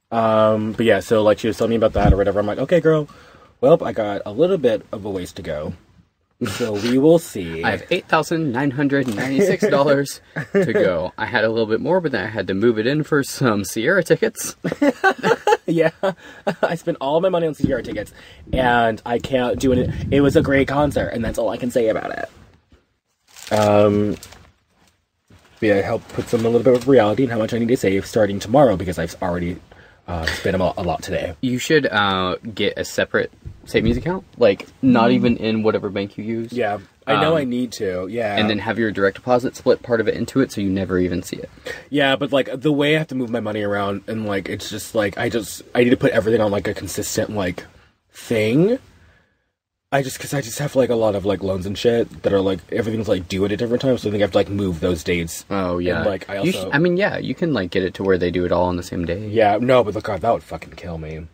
But yeah, so like she was telling me about that or whatever. I'm like, okay, girl. Well, I got a little bit of a ways to go. So we will see. I have $8,996 to go. I had a little bit more, but then I had to move it in for some Sierra tickets. Yeah, I spent all my money on Sierra tickets, and I can't do it. It was a great concert, and that's all I can say about it. Yeah, I helped put a little bit of reality in how much I need to save starting tomorrow because I've already spent a lot today. You should get a separate savings account, like not even in whatever bank you use. Yeah, I know I need to. Yeah, and then have your direct deposit split part of it into it, so you never even see it. Yeah, but like the way I have to move my money around, and like it's just like I need to put everything on like a consistent like thing. Because I just have like a lot of like loans and shit that are like everything's like due at a different time, so I think I have to like move those dates. Oh yeah, and, like I also, you can like get it to where they do it all on the same day. Yeah, no, but God, that would fucking kill me.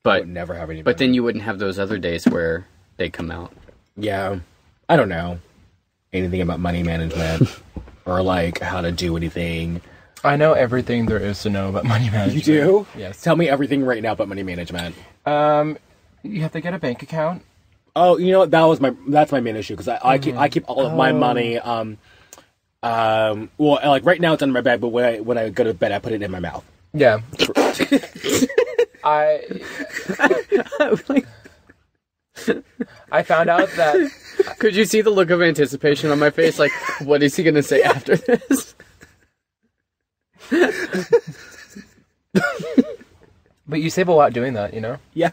But I would never have any. But then you wouldn't have those other days where they come out. Yeah, I don't know anything about money management or like how to do anything. I know everything there is to know about money management. You do? Yes. Tell me everything right now about money management. You have to get a bank account. Oh, you know what? That's my main issue because I keep all of my money. Well, like right now it's under my bed, but when I go to bed, I put it in my mouth. Yeah. I found out that. Could you see the look of anticipation on my face? Like, what is he going to say after this? But you save a lot doing that, you know? Yeah.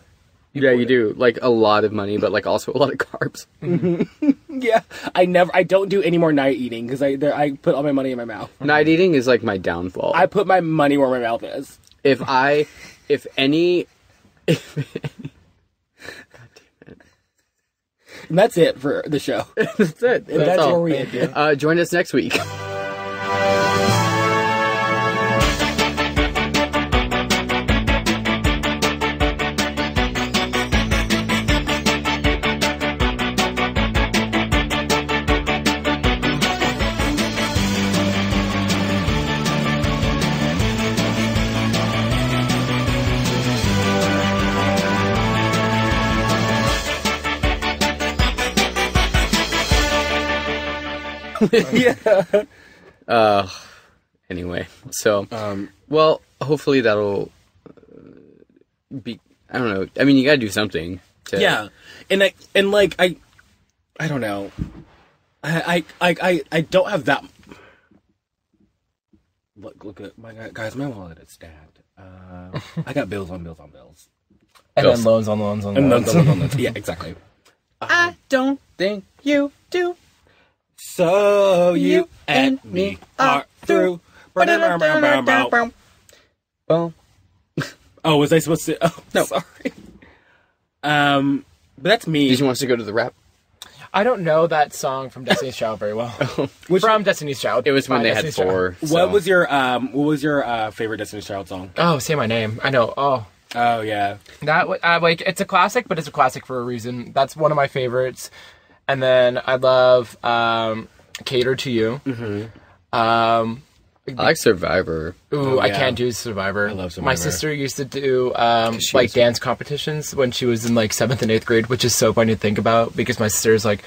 You do. Like, a lot of money, but, like, also a lot of carbs. Mm-hmm. Yeah. I don't do any more night eating, because I put all my money in my mouth. Night eating is, like, my downfall. I put my money where my mouth is. God damn it. And that's it for the show. That's it. That's all. Where we end. Join us next week. Yeah. Anyway, so well, hopefully that'll be. I don't know. I mean, you gotta do something. Yeah, and I don't know. I don't have that. Look at my guys. My wallet is stacked. I got bills on bills on bills, and then loans on loans on loans. And loans on loans. Yeah, exactly. I don't think you do. So you and me are through. Oh, was I supposed to? Oh, no, sorry. But that's me. Did you want us to go to the rap? I don't know that song from Destiny's Child very well. From Destiny's Child. It was when they Destiny's had four. So. What was your favorite Destiny's Child song? Oh, Say My Name. I know. Oh yeah. That like it's a classic, but it's a classic for a reason. That's one of my favorites. And then I love Cater to You. Mm-hmm. I like Survivor. Ooh, I can't do Survivor. I love Survivor. My sister used to do like dance competitions when she was in like 7th and 8th grade, which is so funny to think about because my sister is like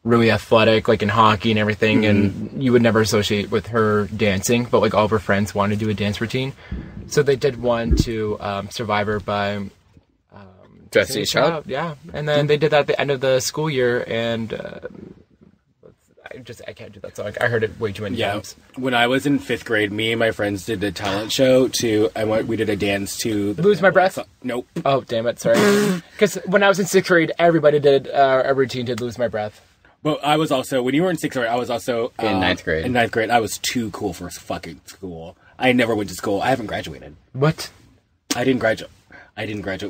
really athletic, like in hockey and everything, and you would never associate with her dancing, but like all of her friends wanted to do a dance routine. So they did one to Survivor by Destiny's Child? Yeah. And then they did that at the end of the school year, and I can't do that song. I heard it way too many times. When I was in 5th grade, me and my friends did a talent show we did a dance to Lose My Breath? Nope. Oh, damn it, sorry. Because when I was in 6th grade, everybody did a routine to Lose My Breath. But I was also, when you were in 6th grade, I was also in 9th grade. In 9th grade, I was too cool for fucking school. I never went to school. I haven't graduated. What? I didn't graduate.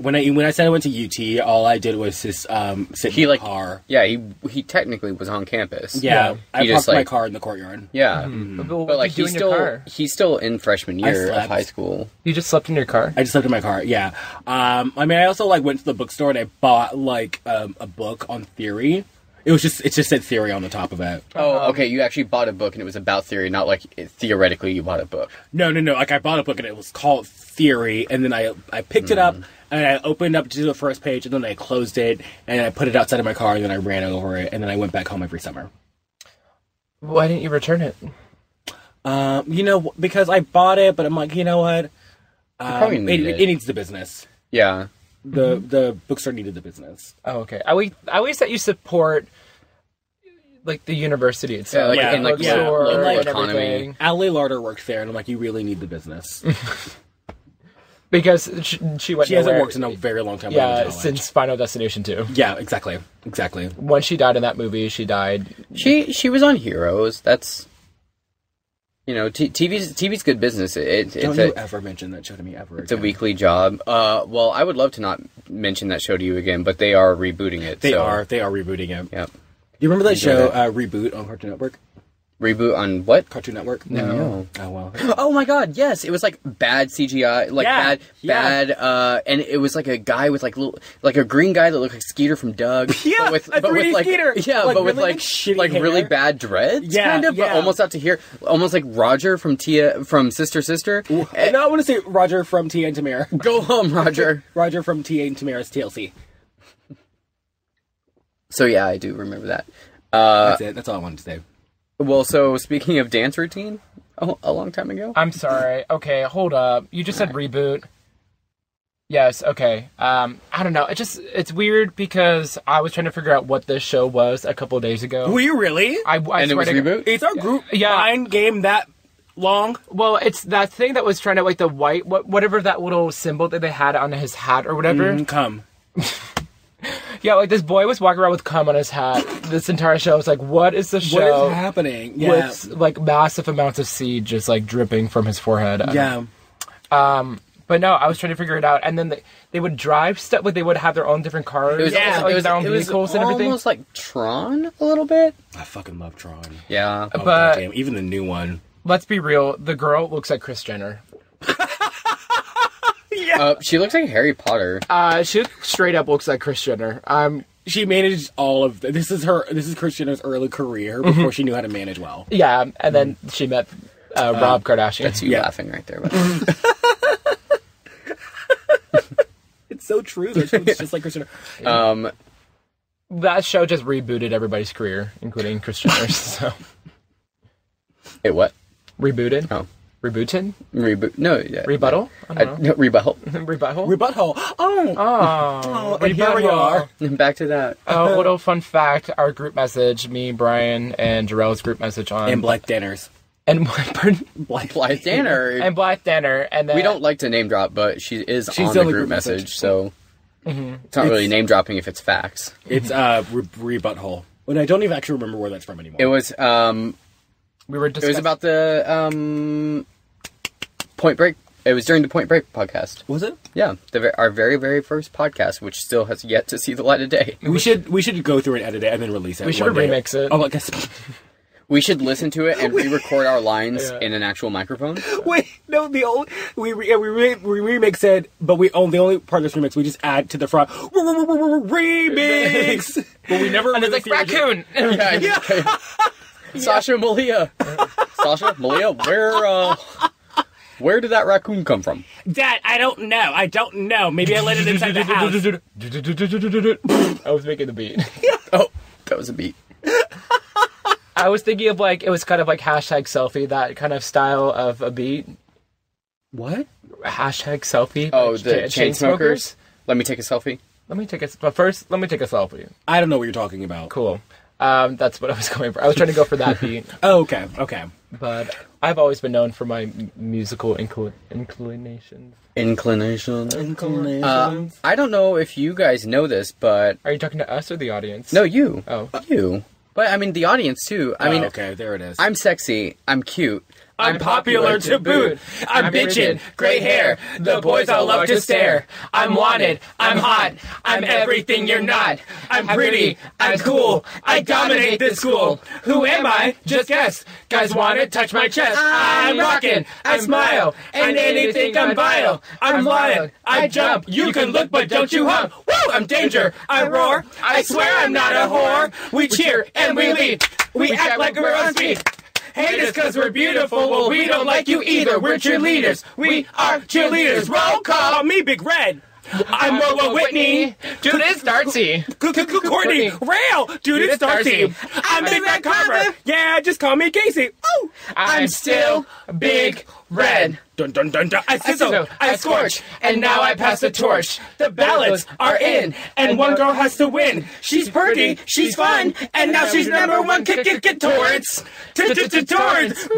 When I said I went to UT, all I did was just sit in the car. Yeah, he technically was on campus. Yeah, I parked my car in the courtyard. Yeah, But like he's still in freshman year of high school. You just slept in your car? I just slept in my car. Yeah. I mean, I also like went to the bookstore and I bought like a book on theory. It just said theory on the top of it. Oh, okay. You actually bought a book and it was about theory, not like theoretically you bought a book. No. Like I bought a book and it was called Theory, and then I picked it up and I opened up to the first page, and then I closed it and I put it outside of my car, and then I ran over it, and then I went back home every summer. Why didn't you return it? Because I bought it, but I'm like, you know what? Probably need it needs the business. Yeah. The bookstore needed the business. Oh, okay. I always that you support like the university itself, and like local and economy. everything. Allie Larder works there, and I'm like, you really need the business. Because she went. She hasn't worked in a very long time. Yeah, since Final Destination 2. Yeah, exactly. When she died in that movie, she died. She was on Heroes. That's TV's good business. Don't you ever mention that show to me ever? It's a weekly job. Well, I would love to not mention that show to you again, but they are rebooting it. They are rebooting it. Yep. Do you remember that show Reboot on Cartoon Network? Reboot on what? Cartoon Network? No. Oh, well. Oh my god, yes. It was like bad CGI, bad, and it was like a guy with like a green guy that looked like Skeeter from Doug. Yeah, but with like, Skeeter. Yeah, like, but really, with like shitty hair. really bad dreads, kind of, but almost out to here. Almost like Roger from Sister Sister. No, I want to say Roger from Tia and Tamara. Go home, Roger. Roger from Tia and Tamara's TLC. So yeah, I do remember that. That's it. That's all I wanted to say. Well, so speaking of dance routine, a long time ago. I'm sorry. Okay, hold up. You just said reboot. Yes. Okay. I don't know. It's weird because I was trying to figure out what this show was a couple of days ago. Were you really? I and it was reboot. It's our group mind game that long. Well, it's that thing that was trying to like the white whatever that little symbol that they had on his hat or whatever. Come. Yeah, like this boy was walking around with cum on his hat. This entire show was like, what is the show? What is happening? Yeah. With like massive amounts of seed just like dripping from his forehead. Yeah. But no, I was trying to figure it out, and then they would drive stuff. Like they would have their own different cars. It was their own vehicles and everything. Almost like Tron a little bit. I fucking love Tron. Yeah, oh, but goddamn. Even the new one. Let's be real. The girl looks like Kris Jenner. Yeah. She looks like Harry Potter. She straight up looks like Kris Jenner. She managed all of this is Kris Jenner's early career before she knew how to manage well. Yeah, and then she met Rob Kardashian. That's you laughing right there. It's so true. Though. She looks just like Kris Jenner. That show just rebooted everybody's career, including Kris Jenner's. So. It what? Rebooted? Oh. Rebooted? Reboot? No. Yeah. Rebuttal? I don't know. No, rebuttal. Rebuttal? Rebuttal. Oh, and here we are. Back to that. Oh, little fun fact. Our group message, me, Brian, and Jarrell's group message on... And Blythe Danners. And Blythe Danner. And Blythe Danner. And then, we don't like to name drop, but she's on the group message, so... Mm-hmm. It's not really name dropping if it's facts. It's rebuttal. And I don't even actually remember where that's from anymore. It was... we were discussing... It was about the Point Break. It was during the Point Break podcast. Was it? Yeah, our very, very first podcast, which still has yet to see the light of day. We should go through and edit it and then release it. We should remix it. Oh, I guess. We should listen to it and re-record our lines in an actual microphone. Wait, no, we remix it, but the only part of this remix we just add to the front remix. But we never. And it's like raccoon. Yeah. Sasha Malia. Sasha Malia, where did that raccoon come from? Dad, I don't know. Maybe I let it inside the house. I was making the beat. Oh, that was a beat. I was thinking of it was kind of like hashtag selfie, that kind of style of a beat. What? Hashtag selfie. Oh, the chain smokers? Let me take a selfie. But first, let me take a selfie. I don't know what you're talking about. Cool. That's what I was going for. I was trying to go for that beat. Oh, okay. But I've always been known for my musical inclinations. Inclinations. I don't know if you guys know this, but... Are you talking to us or the audience? No, you. Oh. You. But, I mean, the audience, too. I mean, okay, there it is. I'm sexy. I'm cute. I'm popular to boot. I'm bitchin', gray hair. The boys all love to stare. I'm wanted. I'm hot. I'm everything you're not. I'm pretty. I'm cool. I dominate this school. Who am I? Just guess. Guys wanna touch my chest. I'm rockin'. I smile. And anything I'm vile. I'm wild. I jump. You can look, but don't you hump. Woo! I'm danger. I roar. I swear I'm not a whore. We cheer and we lead. We act like we're on speed. Hate us cause we're beautiful. Well, we don't like you either. We're cheerleaders. We are cheerleaders. Roll call me Big Red. I'm Robo Whitney. Dude, it's Darcy. Courtney. Rail. Dude, it's Darcy. I'm Big Red Carver. Yeah, just call me Casey. Ooh. I'm still Big Red. Dun dun dun dun. I sizzle, I scorch, and now I pass the torch. The ballots are in, and one girl has to win. She's pretty, she's fun, and now she's number one. Kick Torrance. Torrance.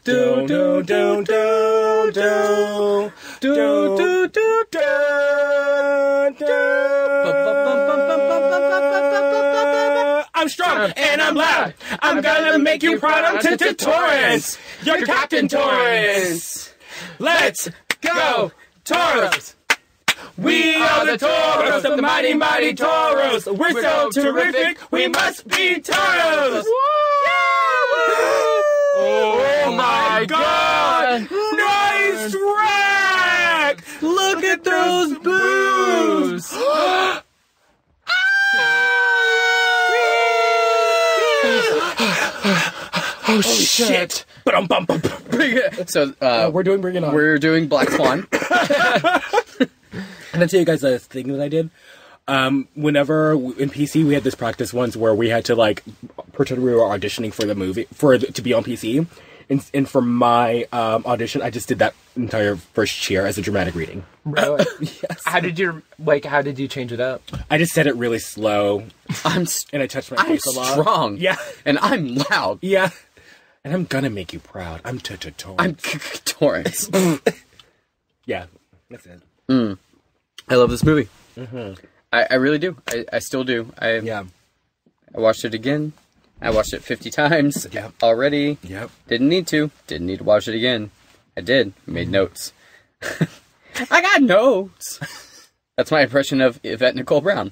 Do do do do do do do do do. I'm strong and I'm loud. I'm gonna make you proud. I'm Torrance. You're Captain Torrance. Let's go, Toros. We are the Toros, the mighty, mighty Toros. We're so terrific, we must be Toros. Oh my God! Nice track! Look at those boos! Oh shit! So we're doing Bring It On. We're doing Black Swan. Can I tell you guys a thing that I did? Whenever in PC we had this practice once where we had to like pretend we were auditioning for the movie to be on PC, and for my audition I just did that entire first cheer as a dramatic reading. Really? Yes. How did you change it up? I just said it really slow. And I touched my face a lot. I'm strong. Yeah. And I'm loud. Yeah. And I'm gonna make you proud. I'm Torrance. I'm Torrance. Yeah. That's it. I love this movie. Mm-hmm. I really do. I still do. I watched it again. I watched it 50 times already. Yep. Didn't need to watch it again. I did. Made notes. I got notes. That's my impression of Yvette Nicole Brown.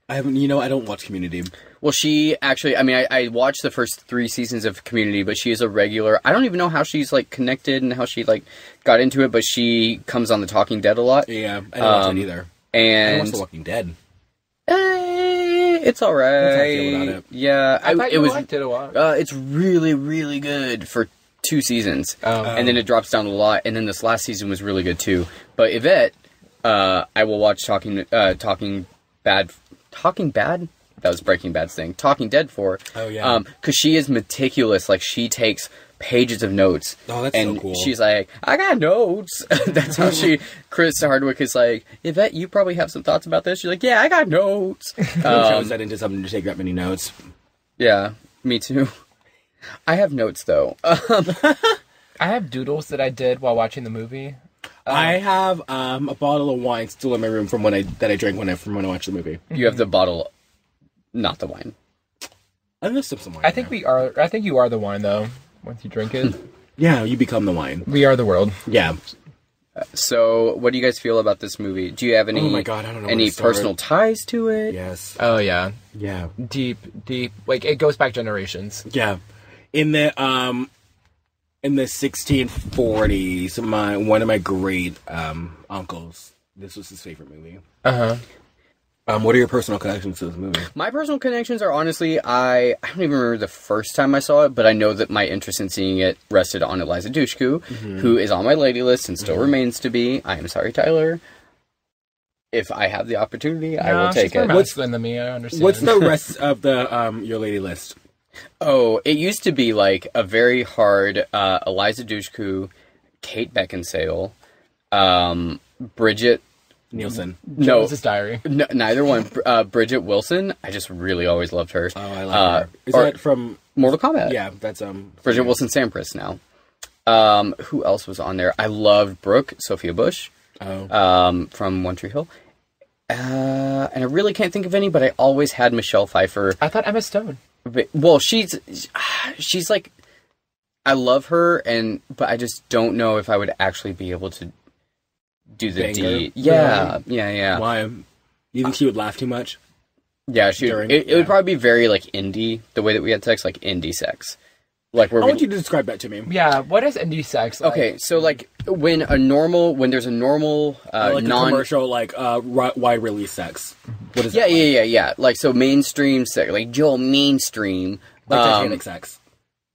I don't watch Community. Well, she actually, I watched the first 3 seasons of Community, but she is a regular. I don't even know how she's, like, connected and how she, like, got into it, but she comes on The Talking Dead a lot. Yeah, I don't watch it either. And I don't watch The Walking Dead. It's alright. That's how I feel about it. Yeah. I thought you liked it a lot. It's really, really good for 2 seasons. And then it drops down a lot, and then this last season was really good, too. But Yvette, I will watch Talking Bad? That was Breaking Bad's thing. Talking Dead for. Oh, yeah. Because she is meticulous. Like, she takes pages of notes. Oh, that's and so cool. She's like, I got notes. That's how Chris Hardwick is like, Yvette, you probably have some thoughts about this. She's like, yeah, I got notes. Shows that into something to take that many notes. Yeah, me too. I have notes, though. I have doodles that I did while watching the movie. I have a bottle of wine still in my room from when I drank when I watched the movie. You have the bottle, not the wine. I must have some wine. I think you are the wine though. Once you drink it, yeah, you become the wine. We are the world. Yeah. So, what do you guys feel about this movie? Do you have any? Oh my God, I don't know. Any personal ties to it? Yes. Oh yeah. Yeah. Deep. Like it goes back generations. Yeah. In the 1640s, one of my great uncles, this was his favorite movie. What are your personal connections to this movie? My personal connections are honestly, I don't even remember the first time I saw it, but I know that my interest in seeing it rested on Eliza Dushku, who is on my lady list and still remains to be. I am sorry, Tyler. If I have the opportunity, I will take it. What's than me? I understand. What's the rest of the your lady list? Oh, it used to be like a very hard Eliza Dushku, Kate Beckinsale, Bridget Nielsen. No. Jones's Diary. No, neither one. Bridget Wilson. I just really always loved her. Oh, I like her. Is that from Mortal Kombat? Yeah, that's Bridget Wilson Sampras now. Who else was on there? I loved Brooke, Sophia Bush. From One Tree Hill. And I really can't think of any, but I always had Michelle Pfeiffer. I thought Emma Stone. Well, she's like I love her, but I just don't know if I would actually be able to do the Bang her? deed. Yeah, Really? yeah. Why? You think she would laugh too much? Yeah, it would probably be very, like, indie, the way that we had sex, like, indie sex. Like, where I want you to describe that to me. Yeah, what is indie sex like? Okay, so, like, when there's a normal, Like a commercial, like, wide release sex. What is that? Yeah. Like, so mainstream sex, like, Joel mainstream. Like Titanic sex.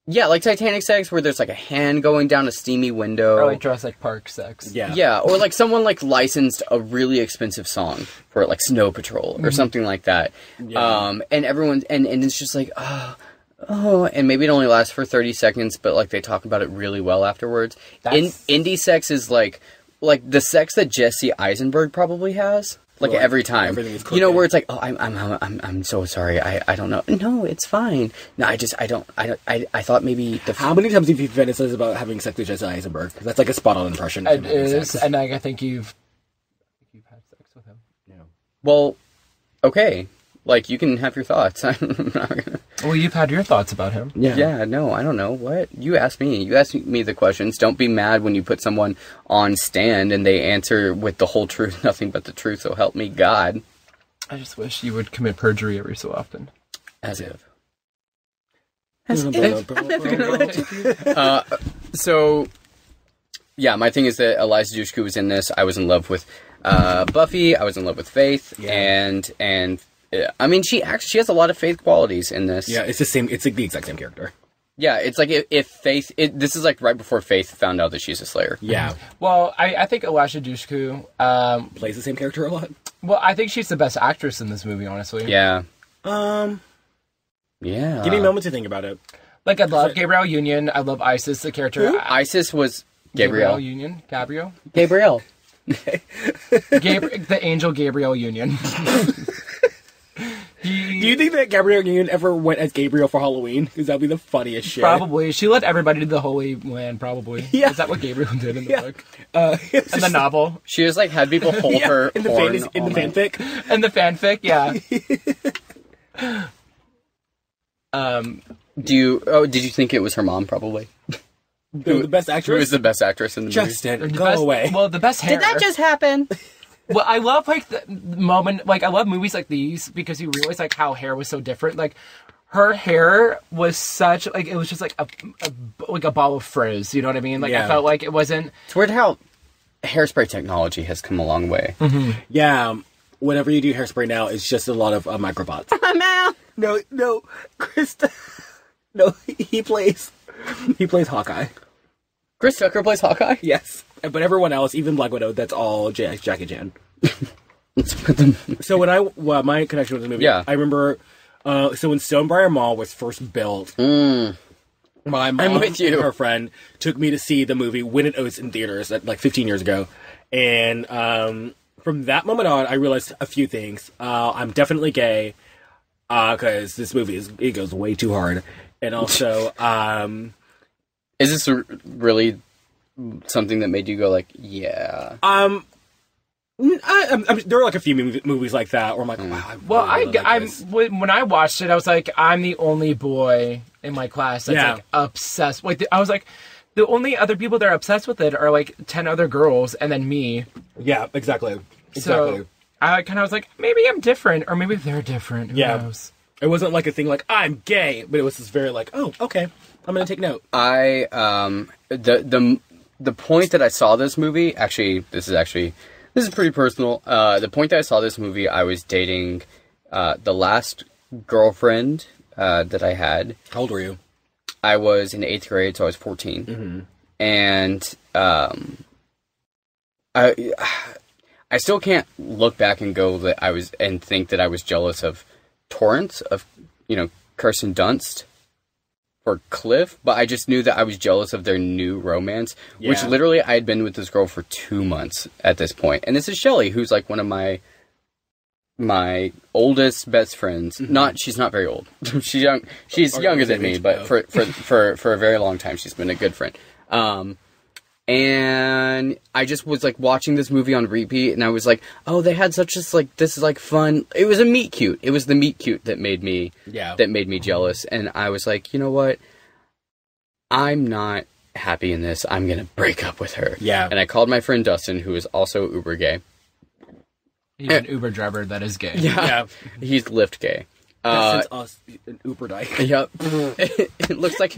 Yeah, like Titanic sex, where there's, like, a hand going down a steamy window. Or like Jurassic Park sex. Yeah. Yeah, or, like, someone, like, licensed a really expensive song for, like, Snow Patrol or something like that. Yeah. And everyone, and it's just like, oh, and maybe it only lasts for 30 seconds, but, like, they talk about it really well afterwards. Indie sex is, like the sex that Jesse Eisenberg probably has. Like, Well, every time. You know, where it's like, oh, I'm so sorry. I don't know. No, it's fine. No, I thought maybe How many times have you fantasized about having sex with Jesse Eisenberg? That's like a spot-on impression. It is, and I think you've had sex with him. No. Well, okay. Like, you can have your thoughts. I'm not gonna... Well, you've had your thoughts about him. Yeah, no, I don't know. What? You asked me. You asked me the questions. Don't be mad when you put someone on stand and they answer with the whole truth, nothing but the truth, so help me God. I just wish you would commit perjury every so often. As if. I'm never gonna let you. So, yeah, my thing is that Eliza Dushku was in this. I was in love with Buffy. I was in love with Faith. Yeah. And I mean, she has a lot of Faith qualities in this. Yeah, it's the same. It's like the exact same character. Yeah, it's like if Faith... this is like right before Faith found out that she's a Slayer. Yeah. Well, I think Elisha Dushku... Plays the same character a lot. Well, I think she's the best actress in this movie, honestly. Yeah. Yeah. Give me a moment to think about it. Like, I love Gabrielle Union. I love Isis, the character. Who? Isis was Gabrielle. Union. Gabrielle. The angel Gabrielle Union. Do you think that Gabrielle Union ever went as Gabriel for Halloween? Because that'd be the funniest shit. Probably. She let everybody do the Holy Land, probably. Yeah. Is that what Gabriel did in the book? In In the novel? She just like had people hold her in the horn fanfic. In the fanfic, yeah. Did you think it was her mom? Probably. The best actress. Who was the best actress in the movie? Justin, go away. Well, the best hair. Did that just happen? Well, I love, like, the moment, like, I love movies like these because you realize, like, how hair was so different. Like, her hair was such, like, it was just, like, a ball of frizz, you know what I mean? Like, Yeah. I felt like it wasn't... It's weird how hairspray technology has come a long way. Mm-hmm. Yeah, whenever you do hairspray now, it's just a lot of microbots. No, Krista. No, he plays Hawkeye. Chris Tucker plays Hawkeye? Yes. But everyone else, even Black Widow, that's all Jackie Chan. So my connection with the movie, Yeah. I remember, so when Stonebriar Mall was first built, my mom I'm with you. and her friend took me to see the movie when it was in theaters, like 15 years ago. And from that moment on, I realized a few things. I'm definitely gay, because this movie it goes way too hard. And also, Is this really something that made you go like, yeah? there are like a few movies like that where I'm like, wow. When I watched it, I was like, I'm the only boy in my class that's like obsessed. Like, I was like, the only other people that are obsessed with it are like 10 other girls and then me. Yeah, exactly. So I kind of was like, maybe I'm different, or maybe they're different. Who knows? It wasn't like a thing like I'm gay, but it was just very like, oh, okay, I'm gonna take note. The point that I saw this movie, this is pretty personal. The point that I saw this movie, I was dating the last girlfriend that I had. How old were you? I was in 8th grade, so I was 14. Mm-hmm. And I still can't look back and go that and think that I was jealous of Torrance, of, Kirsten Dunst or Cliff, but I just knew that I was jealous of their new romance, which literally I had been with this girl for 2 months at this point. And this is Shelly, who's like one of my oldest best friends. Mm-hmm. She's not very old. She's younger than me, but for a very long time she's been a good friend. And I just was like watching this movie on repeat, and I was like, oh, they had such this is like fun. It was a meet cute. It was the meet cute that made me jealous. And I was like, you know what? I'm not happy in this. I'm going to break up with her. Yeah. And I called my friend Dustin, who is also uber gay. He's an Uber driver that is gay. Yeah. He's Lyft gay. That's us, an Uber dyke. Yep. It looks like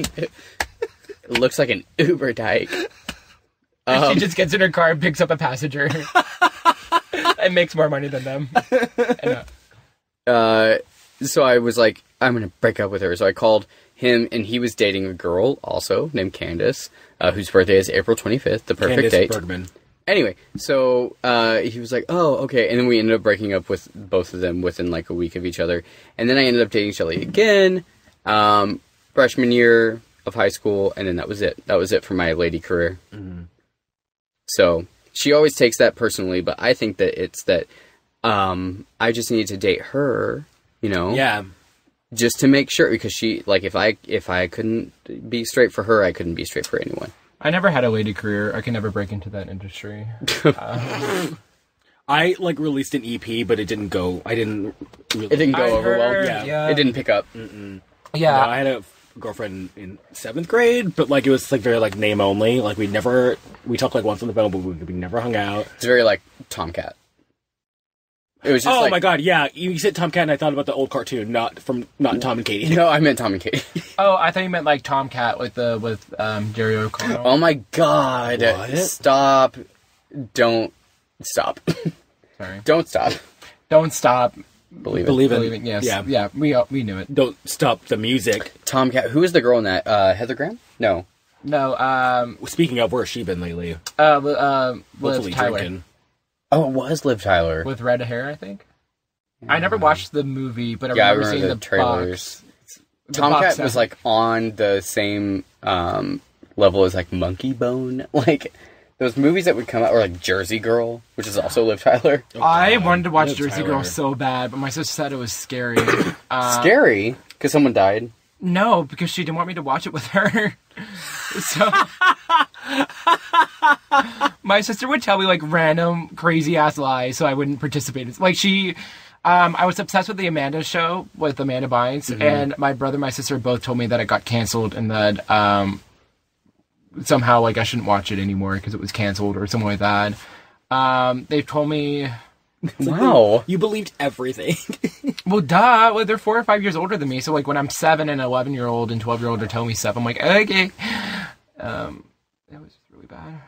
an Uber dyke. She just gets in her car and picks up a passenger and makes more money than them. So I was like, I'm going to break up with her. So I called him, and he was dating a girl also named Candace, whose birthday is April 25th, the perfect Candace date. Bergman. Anyway, so he was like, oh, okay. And then we ended up breaking up with both of them within like a week of each other. And then I ended up dating Shelly again, freshman year of high school, and then that was it. That was it for my lady career. Mm-hmm. So she always takes that personally, but I think that it's that I just need to date her, you know? Yeah. Just to make sure, because she, like, if I couldn't be straight for her, I couldn't be straight for anyone. I never had a lady career. I could never break into that industry. I, like, released an EP, but it didn't go, It didn't go over well. Yeah. It didn't pick up. Mm-mm. Yeah. No, I had a girlfriend in 7th grade, but, like, it was, like, very, like, name only. Like, we talked, like, once on the phone, but we never hung out. It's very, like, Tomcat. It was just oh like, my god, yeah. You said Tomcat and I thought about the old cartoon, not Tom and Katie. No, I meant Tom and Katie. Oh, I thought you meant like Tomcat with Jerry O'Connell. Oh my god. What? Stop. Don't stop. Sorry. Don't stop. Don't stop. Believe it. Believe it. Believing, yes. Yeah. We knew it. Don't stop the music. Tomcat. Who is the girl in that? Heather Graham? No. No, Speaking of, where's she been lately? Liv Hopefully Tyler. drinking. Oh, it was Liv Tyler. With red hair, I think. I never watched the movie, but I Yeah, I remember remember seeing the trailers. box. Tomcat was like on the same level as like Monkey Bone. Like those movies that would come out, or like Jersey Girl, which is also Liv Tyler. Oh, I God. wanted to watch Liv Jersey Tyler. Girl so bad, but my sister said it was scary. Scary? Because someone died? No, because she didn't want me to watch it with her. So my sister would tell me like random crazy ass lies so I wouldn't participate. Like I was obsessed with the Amanda show with Amanda Bynes, and my brother and my sister both told me that it got canceled and that somehow like I shouldn't watch it anymore because it was canceled or something like that. They've told me. Wow. You believed everything. Well, duh. Well, they're 4 or 5 years older than me, so like when I'm 7 and 11-year-old and 12-year-old are telling me stuff, I'm like, okay. It was just really bad.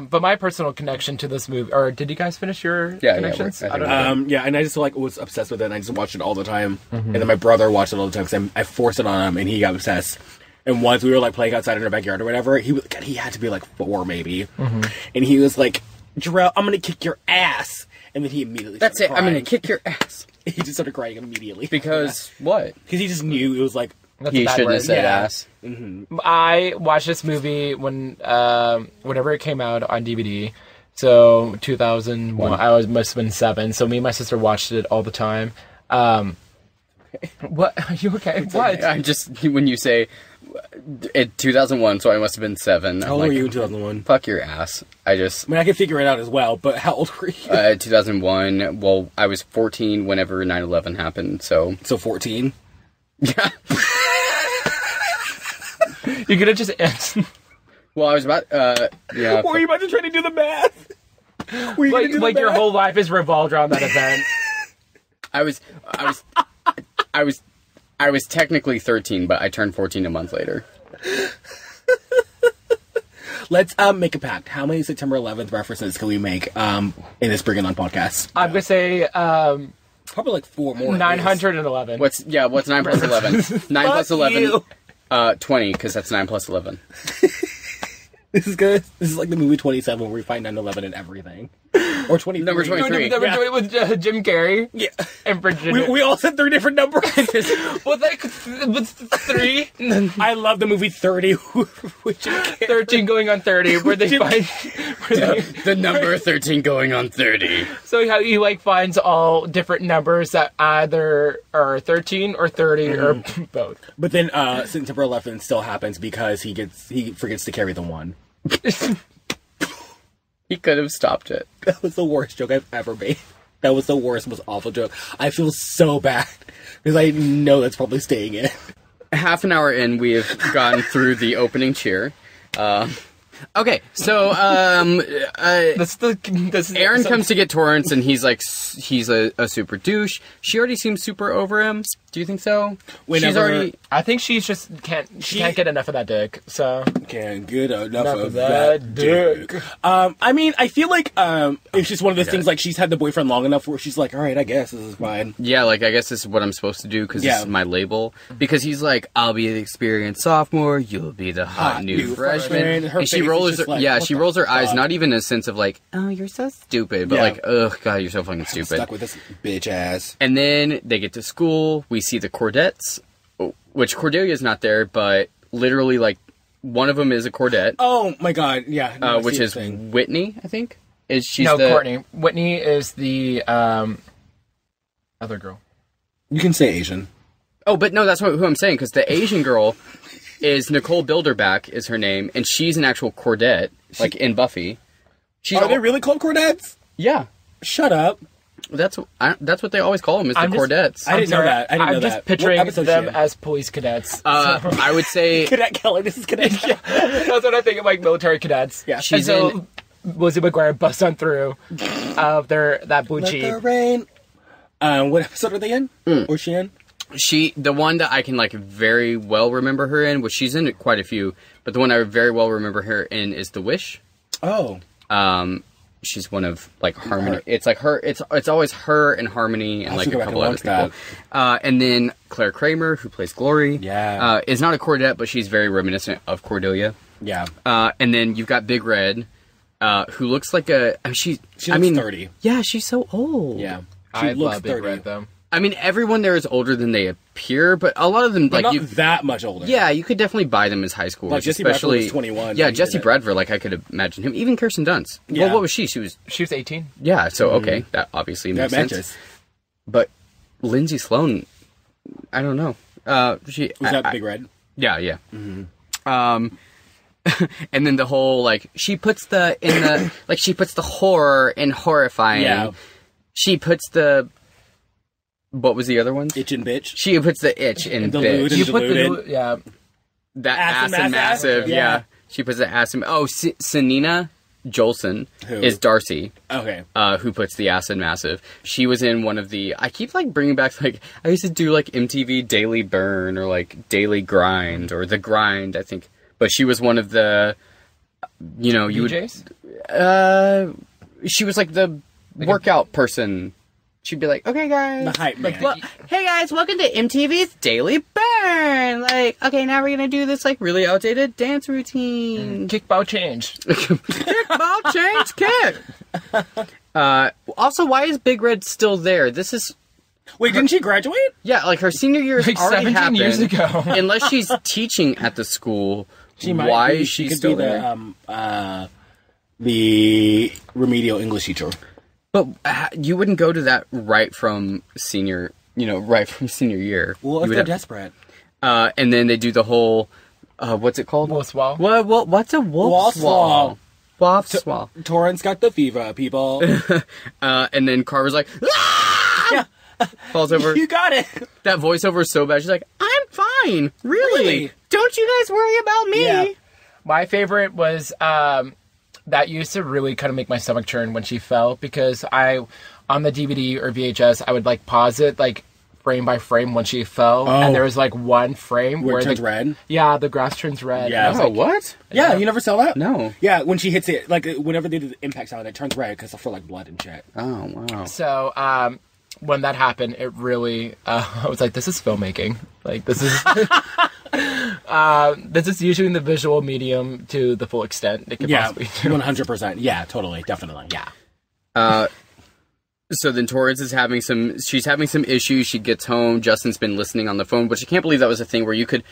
But my personal connection to this movie, or did you guys finish your connections? I I don't know. Yeah, and I just like was obsessed with it, and I just watched it all the time. And then my brother watched it all the time because I forced it on him, and he got obsessed. And once we were like playing outside in our backyard or whatever, he had to be like 4 maybe, and he was like, "Jarrell, I'm gonna kick your ass," and then he immediately That's it. started I'm crying. gonna kick your ass. He just started crying immediately Because what? because he just knew it was like That's a He bad shouldn't word. have said Yeah. ass. I watched this movie whenever it came out on DVD. So 2001, must have been 7. So me and my sister watched it all the time. What? Are you okay? What? I'm just, when you say, 2001, so I must have been 7. how old were you in 2001? Fuck your ass. I mean, I can figure it out as well, but how old were you? 2001, well, I was 14 whenever 9/11 happened, so. So 14. Yeah. You could have just answered. Well, I was about, yeah. Were you about to try to do the math? Were you gonna do the Like your math? whole life is revolved around that event. I was technically 13, but I turned 14 a month later. Let's make a pact. How many September 11th references can we make in this Bring It On podcast? I'm gonna say Probably like 4 more. 911. What's 9 plus 11? 9 plus 11, you. 20, because that's 9 plus 11. This is good. This is like the movie 27 where we find 9/11 and everything. Or 23. Number 23. They were doing it with Jim Carrey Yeah. and Virginia. We all said 3 different numbers. Well, with 3, I love the movie 30. Which 13 going on 30, where they find The number 13 going on 30. so how he like finds all different numbers that either are 13 or 30 or both. But then September 11th still happens because he forgets to carry the 1. He could have stopped it. That was the worst joke I've ever made. That was the worst, most awful joke. I feel so bad because I know that's probably staying in. half an hour in, we have gone through the opening cheer. Okay, so Aaron comes to get Torrance, and he's like, he's a super douche. She already seems super over him. Do you think so? I think she's just can't get enough of that dick. So can't get enough of that dick. I mean, I feel like it's just one of those things. Like she's had the boyfriend long enough where she's like, all right, I guess this is fine. Yeah, like I guess this is what I'm supposed to do because this is my label. Because he's like, I'll be the experienced sophomore, you'll be the hot new freshman. And she rolls she rolls her eyes, not even in a sense of like, oh, you're so stupid, but like, ugh, God, you're so fucking stupid. I'm stuck with this bitch ass. And then they get to school. We see the Cordettes, which Cordelia's not there, but literally, like, one of them is a Cordette. Oh my God, yeah. No, which is Whitney, I think. Courtney. Whitney is the other girl. You can say Asian. Oh, but no, that's who I'm saying, because the Asian girl is Nicole Bilderback, is her name, and she's an actual Cordette, like in Buffy. Are they really called Cordettes? Yeah. Shut up. That's what they always call them, is the Cordettes. I didn't know that. I'm just picturing them as police cadets. I would say... Cadet Keller, this is Cadet Keller. That's what I think of, like, military cadets. Yeah. Lizzie McGuire busts on through that blue Jeep. Let the rain. What episode are they in? Or she in? The one that I can, like, very well remember her in, which she's in quite a few, but the one I very well remember her in is The Wish. Oh. She's one of, like, Harmony. It's like her, it's always her and Harmony and, like, a couple other people. And then Claire Kramer, who plays Glory. Yeah. Is not a Cordette, but she's very reminiscent of Cordelia. Yeah. And then you've got Big Red, who looks like she looks 30. Yeah, she's so old. Yeah. I love Big Red, though. I mean, everyone there is older than they appear, but a lot of them, but like, not that much older. Yeah, you could definitely buy them as high schoolers. Like Jesse Bradford was 21. Yeah, Jesse Bradford, like, I could imagine him. Even Kirsten Dunst. Yeah. Well, what was she? She was 18. Yeah, so, okay, that obviously makes sense. But Lindsay Sloan, I don't know. Was that Big Red? Yeah, yeah. Mm-hmm. And then the whole, like, she puts the horror in horrifying. Yeah. She puts the... What was the other one? Itch and bitch. She puts the itch in bitch. You put the that ass and massive. Yeah. She puts the ass and... Oh, Sanina Jolson is Darcy. Okay. Who puts the ass and massive. She was in one of the... I keep, like, bringing back, like... I used to do, like, MTV Daily Burn or, like, Daily Grind or The Grind, I think. But she was one of the... You know, you DJs? She was, like, the workout person... She'd be like, okay, guys. The hype man. Well, hey, guys, welcome to MTV's Daily Burn. Like, okay, now we're going to do this, like, really outdated dance routine. Kickball change. Kickball change kick. Also, why is Big Red still there? This is... Wait, didn't she graduate? Yeah, like, her senior year has already 17 happened. years ago. Unless she's teaching at the school, Why is she still there? The remedial English teacher. But you wouldn't go to that right from senior year. Well, if they're desperate. And then they do the whole, what's it called? Wolf swall. What's a wolf swall? Wolf swall. Torrance got the fever, people. And then Carver's like, ah! Yeah. Falls over. You got it. That voiceover is so bad. She's like, I'm fine. Really? Don't you guys worry about me. Yeah. My favorite was... that used to really kind of make my stomach churn when she fell, because on the DVD or VHS, I would, like, pause it, like, frame by frame when she fell, and there was, like, one frame where it turns red? Yeah, the grass turns red. Yeah. Oh, like, what? Yeah, you never saw that? No. Yeah, when she hits it, like, whenever they do the impact sound, it turns red because for, like, blood and shit. Oh, wow. So, when that happened, it really, I was like, this is filmmaking. Like, this is... this is using the visual medium to the full extent it could possibly do. 100%. Yeah, totally. Definitely. Yeah. So then Torrance is having she's having some issues. She gets home. Justin's been listening on the phone, which I can't believe that was a thing where you could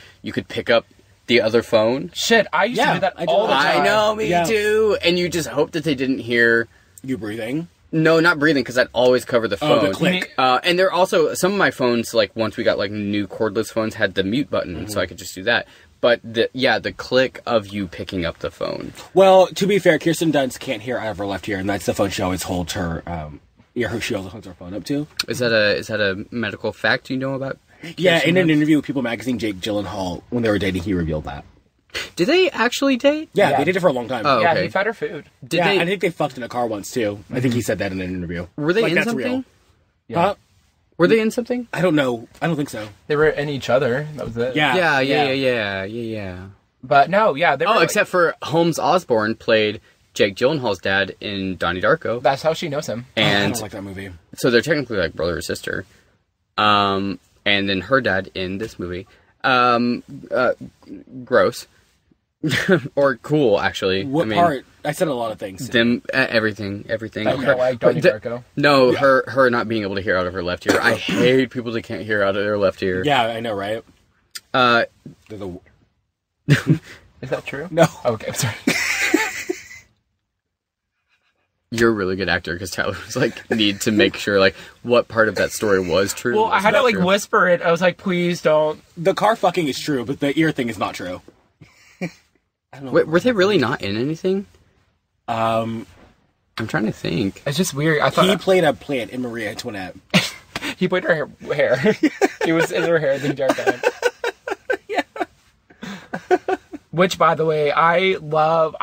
pick up the other phone. Shit, I used to do that all the time. I know, me too. And you just hope that they didn't hear... You breathing? No, not breathing, because I'd always cover the phone. Oh, the click. And there are also, some of my phones, like, once we got, like, new cordless phones, had the mute button, so I could just do that. But, the click of you picking up the phone. Well, to be fair, Kirsten Dunst can't hear out of her left ear, and that's the phone she always holds her, who she always holds her phone up to. Is that a medical fact you know about Yeah, in an interview with People Magazine, Jake Gyllenhaal, when they were dating, he revealed that. Did they actually date? Yeah, they did it for a long time. Oh, Yeah, okay. he fed her food. I think they fucked in a car once, too. I think he said that in an interview. Were they like, in that's something? Real. Yeah. Huh? Were they in something? I don't know. I don't think so. They were in each other. That was it. Yeah. But no, yeah. They were, Except for Holmes Osborne played Jake Gyllenhaal's dad in Donnie Darko. That's how she knows him. I And don't like that movie. so they're technically like brother or sister. And then her dad in this movie. Gross. Or cool, actually. What part? I said a lot of things. Them, everything. Like Donnie Darko. No, her not being able to hear out of her left ear. I hate people that can't hear out of their left ear. Yeah, I know, right? Is that true? No. Okay, I'm sorry. You're a really good actor because Tyler was like, need to make sure like what part of that story was true. Well, I had to like whisper it. I was like, please don't. The car fucking is true, but the ear thing is not true. I don't know. Wait, were they really not in anything? Um, I'm trying to think. It's just weird. I thought he played a plant in Marie Antoinette. he played her hair. He was in her hair the entire time. Which, by the way, I love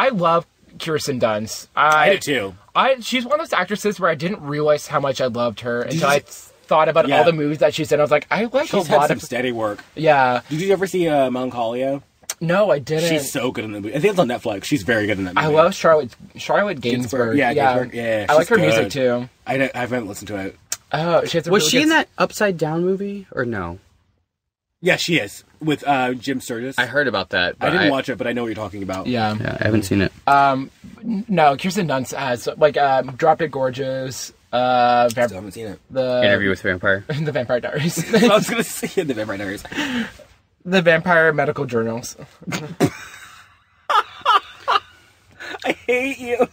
Kirsten Dunst. I do too. She's one of those actresses where I didn't realize how much I loved her until I thought about all the movies that she's in. I was like, I like She's a had lot some of steady work. Yeah. Did you ever see Melancholia? No, I didn't. She's so good in the movie. I think it's on Netflix. She's very good in that movie. I love Charlotte Gainsbourg. Yeah, Gainsbourg. Yeah, I like her she's music good. too. I haven't listened to it. Oh, she has a Was really she good in that Upside Down movie or no? Yeah, she is with Jim Sturgis. I heard about that. I But didn't watch it, but I know what you're talking about. Yeah. Yeah, I haven't seen it. No, Kirsten Dunst has like Drop Dead Gorgeous. Still haven't seen it. The Interview with Vampire. the Vampire Diaries. I was gonna say the Vampire Diaries. The Vampire Medical Journals. I hate you.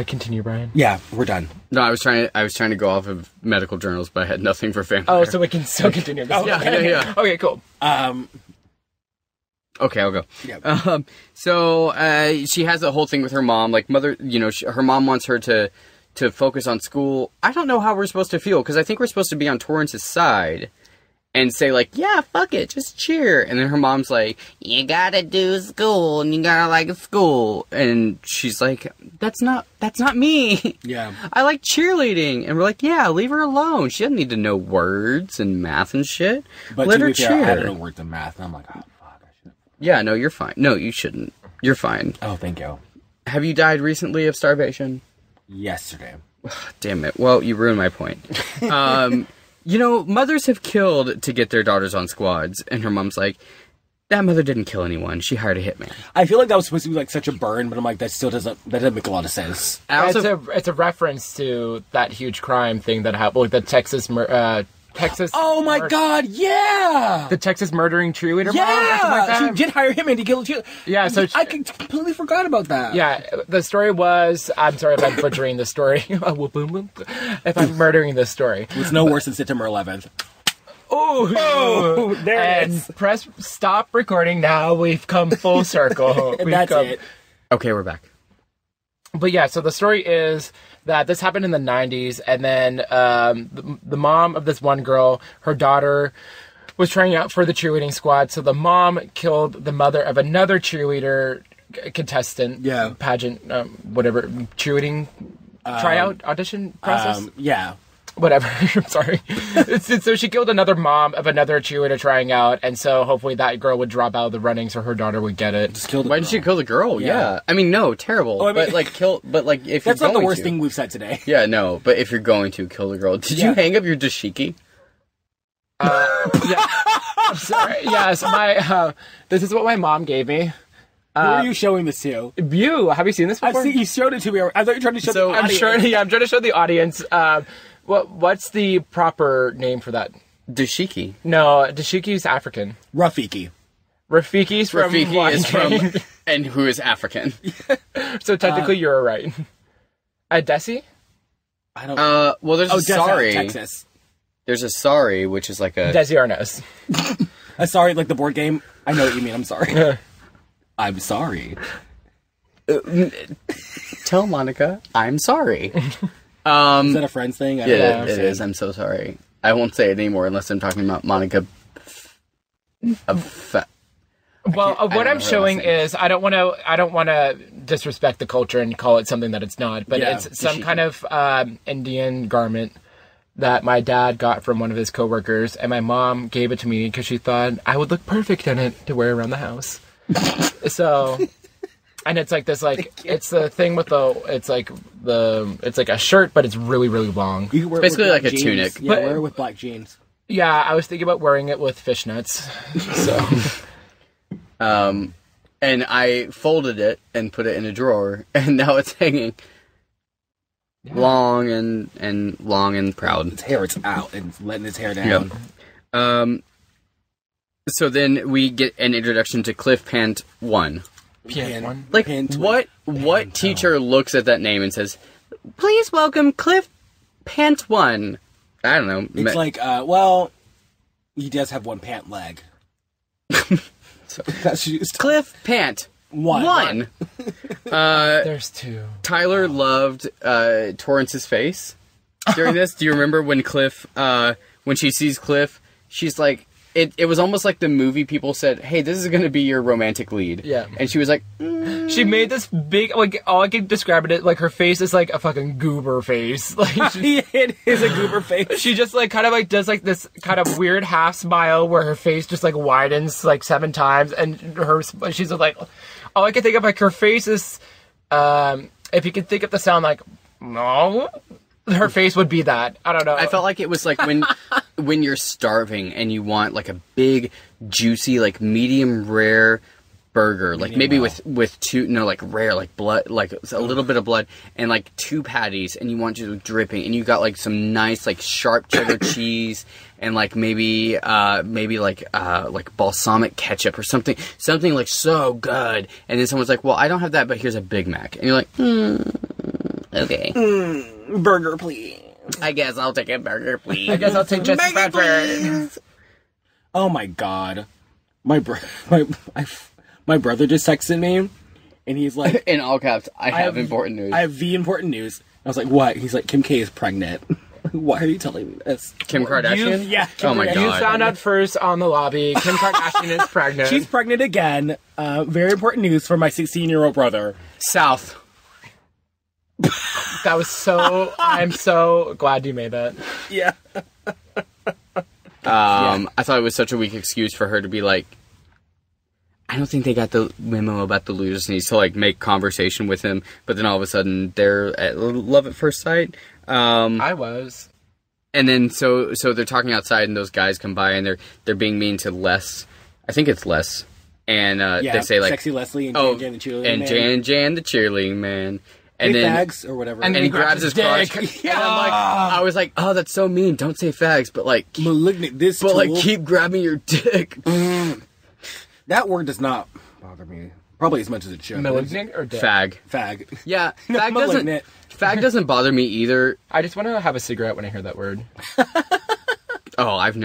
Continue, Brian. Yeah, we're done. No, I was trying to go off of medical journals, but I had nothing for Vampire. Oh, so we can still continue. Yeah. Okay, cool. Okay, I'll go. Yeah. So she has a whole thing with her mom. Like, mother, her mom wants her to focus on school. I don't know how we're supposed to feel, because I think we're supposed to be on Torrance's side and say, like, yeah, fuck it, just cheer. And then her mom's like, you gotta do school, and you gotta like school. And she's like, that's not me. Yeah. I like cheerleading. And we're like, yeah, leave her alone. She doesn't need to know words and math and shit. But Let to her be fair, cheer. I don't know words in math, and I'm like, oh, fuck, I should. Yeah, no, you're fine. No, you shouldn't. You're fine. Oh, thank you. Have you died recently of starvation? Yesterday. Damn it. Well, you ruined my point. Mothers have killed to get their daughters on squads, and her mom's like, that mother didn't kill anyone. She hired a hitman. I feel like that was supposed to be like such a burn, but I'm like, that doesn't make a lot of sense. It's a reference to that huge crime thing that happened, like the Texas. Oh my God! Yeah, the Texas murdering cheerleader mom. Or yeah, something like that. she did hire him and to kill the cheerleader. Yeah, so I completely forgot about that. Yeah, the story was. I'm sorry if I'm butchering the story. If I'm murdering this story, It's no worse than September 11th. Oh, there it is. Press stop recording now. We've come full circle. And that's it. Okay, we're back. But yeah, so the story is that this happened in the 90s, and then the mom of this one girl, her daughter, was trying out for the cheerleading squad, so the mom killed the mother of another cheerleader contestant, pageant, whatever, cheerleading tryout audition process? Yeah. Whatever. I'm sorry. So she killed another mom of another cheerleader trying out, and so hopefully that girl would drop out of the running so her daughter would get it. Just kill the Why girl. did she kill the girl? Yeah. I mean, no, terrible. Oh, I mean- if That's you're not the going worst to. thing we've said today. Yeah, no, but if you're going to kill the girl, did you hang up your dashiki? Yeah. I'm sorry. Yeah, so my, this is what my mom gave me. Who are you showing this to? You, have you seen this before? I've seen you showed it to me. I thought you were trying to show the I'm audience. I'm trying to show the audience. What's the proper name for that? Dashiki. No, Dashiki's African. Rafiki. Rafiki's from Rafiki is Lion from, and who is African. So technically, you're right. Desi? I don't. Well, there's a sorry. Texas. There's a sorry, which is like a. Desi Arnaz. Sorry, like the board game. I know what you mean. I'm sorry. I'm sorry. Tell Monica I'm sorry. Is that a Friends thing? I don't Yeah, it understand. is. I'm so sorry. I won't say it anymore unless I'm talking about Monica. Well, what don't I'm know her showing last name. is I don't want to disrespect the culture and call it something that it's not, but Yeah. it's some kind of Indian garment that my dad got from one of his coworkers, and my mom gave it to me because she thought I would look perfect in it to wear around the house. So, and it's like this, like it's the thing with it's like a shirt, but it's really really long. You can wear it Basically with black like a jeans. tunic. Yeah, But- wear it with black jeans. Yeah, I was thinking about wearing it with fishnets. So. And I folded it and put it in a drawer, and now it's hanging long and long and proud. Its hair, it's out and it's letting its hair down. Yep. So then we get an introduction to Cliff Pant 1. One. Like, Pant- what teacher looks at that name and says, "Please welcome Cliff Pant 1"? I don't know. It's like, well, he does have one pant leg. So- That's used. Cliff Pant One. There's two. Tyler loved Torrance's face during this. Do you remember when Cliff, when she sees Cliff, she's like, it was almost like the movie people said, "Hey, this is going to be your romantic lead." Yeah. And she was like, She made this big, like, all I can describe it, like, her face is like a fucking goober face. Like, It is a goober face. she just, like, kind of, like, does, like, this kind of weird half smile where her face just, like, widens, like, 7 times, and she's, like, all I can think of, like, her face is, if you can think of the sound, like, no, her face would be that. I don't know. I felt like it was like when you're starving and you want like a big, juicy, like medium rare burger, like maybe with two, no, like rare, like blood, like a little bit of blood, and like 2 patties, and you want you dripping, and you got like some nice like sharp cheddar cheese, and like maybe like balsamic ketchup or something like so good, and then someone's like, well, I don't have that, but here's a Big Mac, and you're like, okay, Burger, please. I guess I'll take a burger, please. I guess I'll take Jesse Bradford. Oh my god. My brother just texted me, and he's like, In all caps, I have important news. I have the important news. I was like, what? He's like, Kim K is pregnant. Why are you telling me this? Kim Kardashian? Yeah. Oh my Kardashian. god. You found out first on the lobby. Kim Kardashian is pregnant. She's pregnant again. Very important news for my 16-year-old brother. South. That was so... I'm so glad you made that. Yeah. I thought it was such a weak excuse for her to be like, I don't think they got the memo about the losers needs to like make conversation with him, but then all of a sudden they're at love at first sight. I was. And then so they're talking outside and those guys come by and they're being mean to Les. I think it's Les. And they say like, Sexy Leslie and oh, Jan the cheerleader and man. Jan the cheerleading man. Hey, And then fags or whatever. And and he grabs his crotch. dick. And I'm like, I was like, oh, that's so mean. Don't say fags, but like, malignant. This but like tool- keep grabbing your dick. that word does not bother me. Probably as much as it should. Malignant or dead? Fag. Fag. Yeah, Not fag doesn't. malignant. Fag doesn't bother me either. I just want to have a cigarette when I hear that word. Oh, I've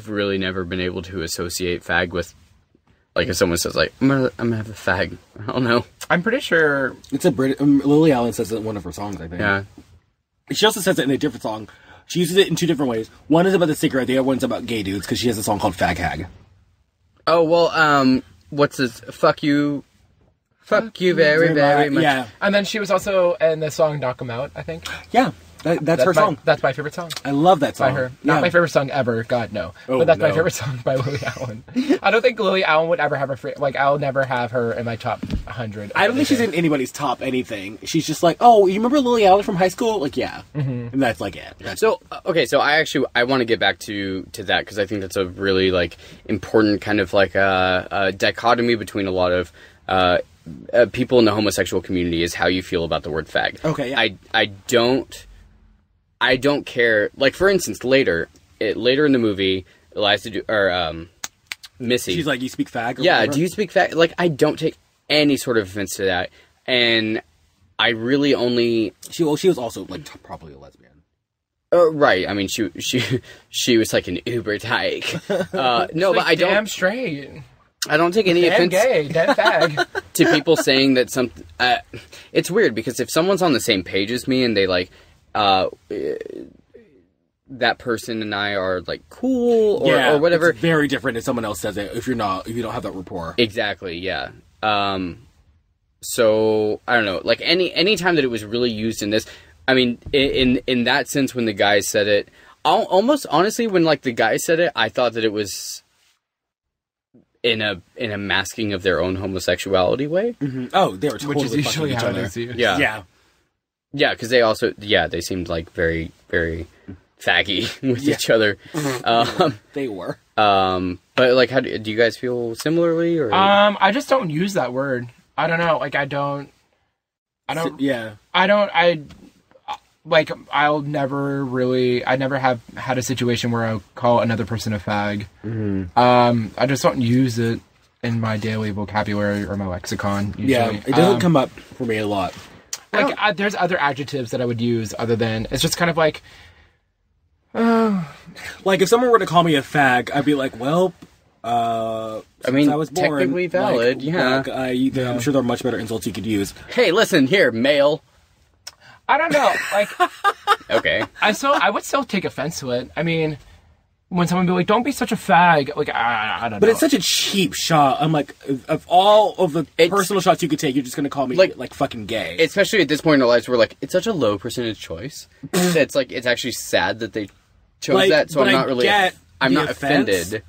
really never been able to associate fag with, like, if someone says like, I'm gonna have a fag. I don't know. I'm pretty sure... It's a Brit. Lily Allen says it in one of her songs, I think. Yeah. She also says it in a different song. She uses it in 2 different ways. One is about the cigarette. The other one's about gay dudes because she has a song called Fag Hag. Oh well, what's this? Fuck you very very much. Yeah, And then she was also in the song Knock 'Em Out, I think. yeah. That's her song. That's my favorite song. I love that By song. her. Yeah. Not my favorite song ever. God, no. Oh, but that's my no. favorite song by Lily Allen. I don't think Lily Allen would ever have a free... Like, I'll never have her in my top 100. I don't think she's in anybody's top anything. She's just like, oh, you remember Lily Allen from high school? Like, yeah. Mm-hmm. And that's like it. That's So okay, so I want to get back to that because I think that's a really like important kind of like a dichotomy between a lot of people in the homosexual community is how you feel about the word fag. Okay, yeah. I don't care. Like for instance, later in the movie, Missy. She's like, you speak fag? Or Yeah, whatever? do you speak fag? Like, I don't take any sort of offense to that. And I really only... She was also, like, probably a lesbian. right, I mean, she was like an Uber tyke. No, but I Damn don't... straight. I don't take any Damn offense gay. Damn fag. to people saying that it's weird, because if someone's on the same page as me and they, like... that person and I are like cool or whatever. It's very different if someone else says it if you don't have that rapport. Exactly, yeah. So I don't know, like any time that it was really used in this, I mean, in that sense, when the guy said it, almost honestly, when like the guy said it, I thought that it was in a masking of their own homosexuality way. Mm-hmm. Oh, they were totally which is usually how it is. Yeah, because they seemed like very, very faggy with each other. They were. But like, how do you guys feel similarly? Or I just don't use that word. I don't know. Like, I never have had a situation where I'll call another person a fag. Mm-hmm. I just don't use it in my daily vocabulary or my lexicon. Usually. Yeah, it doesn't come up for me a lot. Like, there's other adjectives that I would use other than, it's just kind of like, like if someone were to call me a fag, I'd be like, well, I mean, I was born, technically valid, like, yeah. I'm sure there are much better insults you could use. Hey, listen here, male. I don't know, like, okay. I would still take offense to it. I mean, when someone be like, don't be such a fag, like, I don't know. But it's such a cheap shot. I'm like, of all of the personal shots you could take, you're just going to call me, like, fucking gay. Especially at this point in our lives, we're like, it's such a low percentage choice. It's like, it's actually sad that they chose that, so I'm not really, I'm not offended.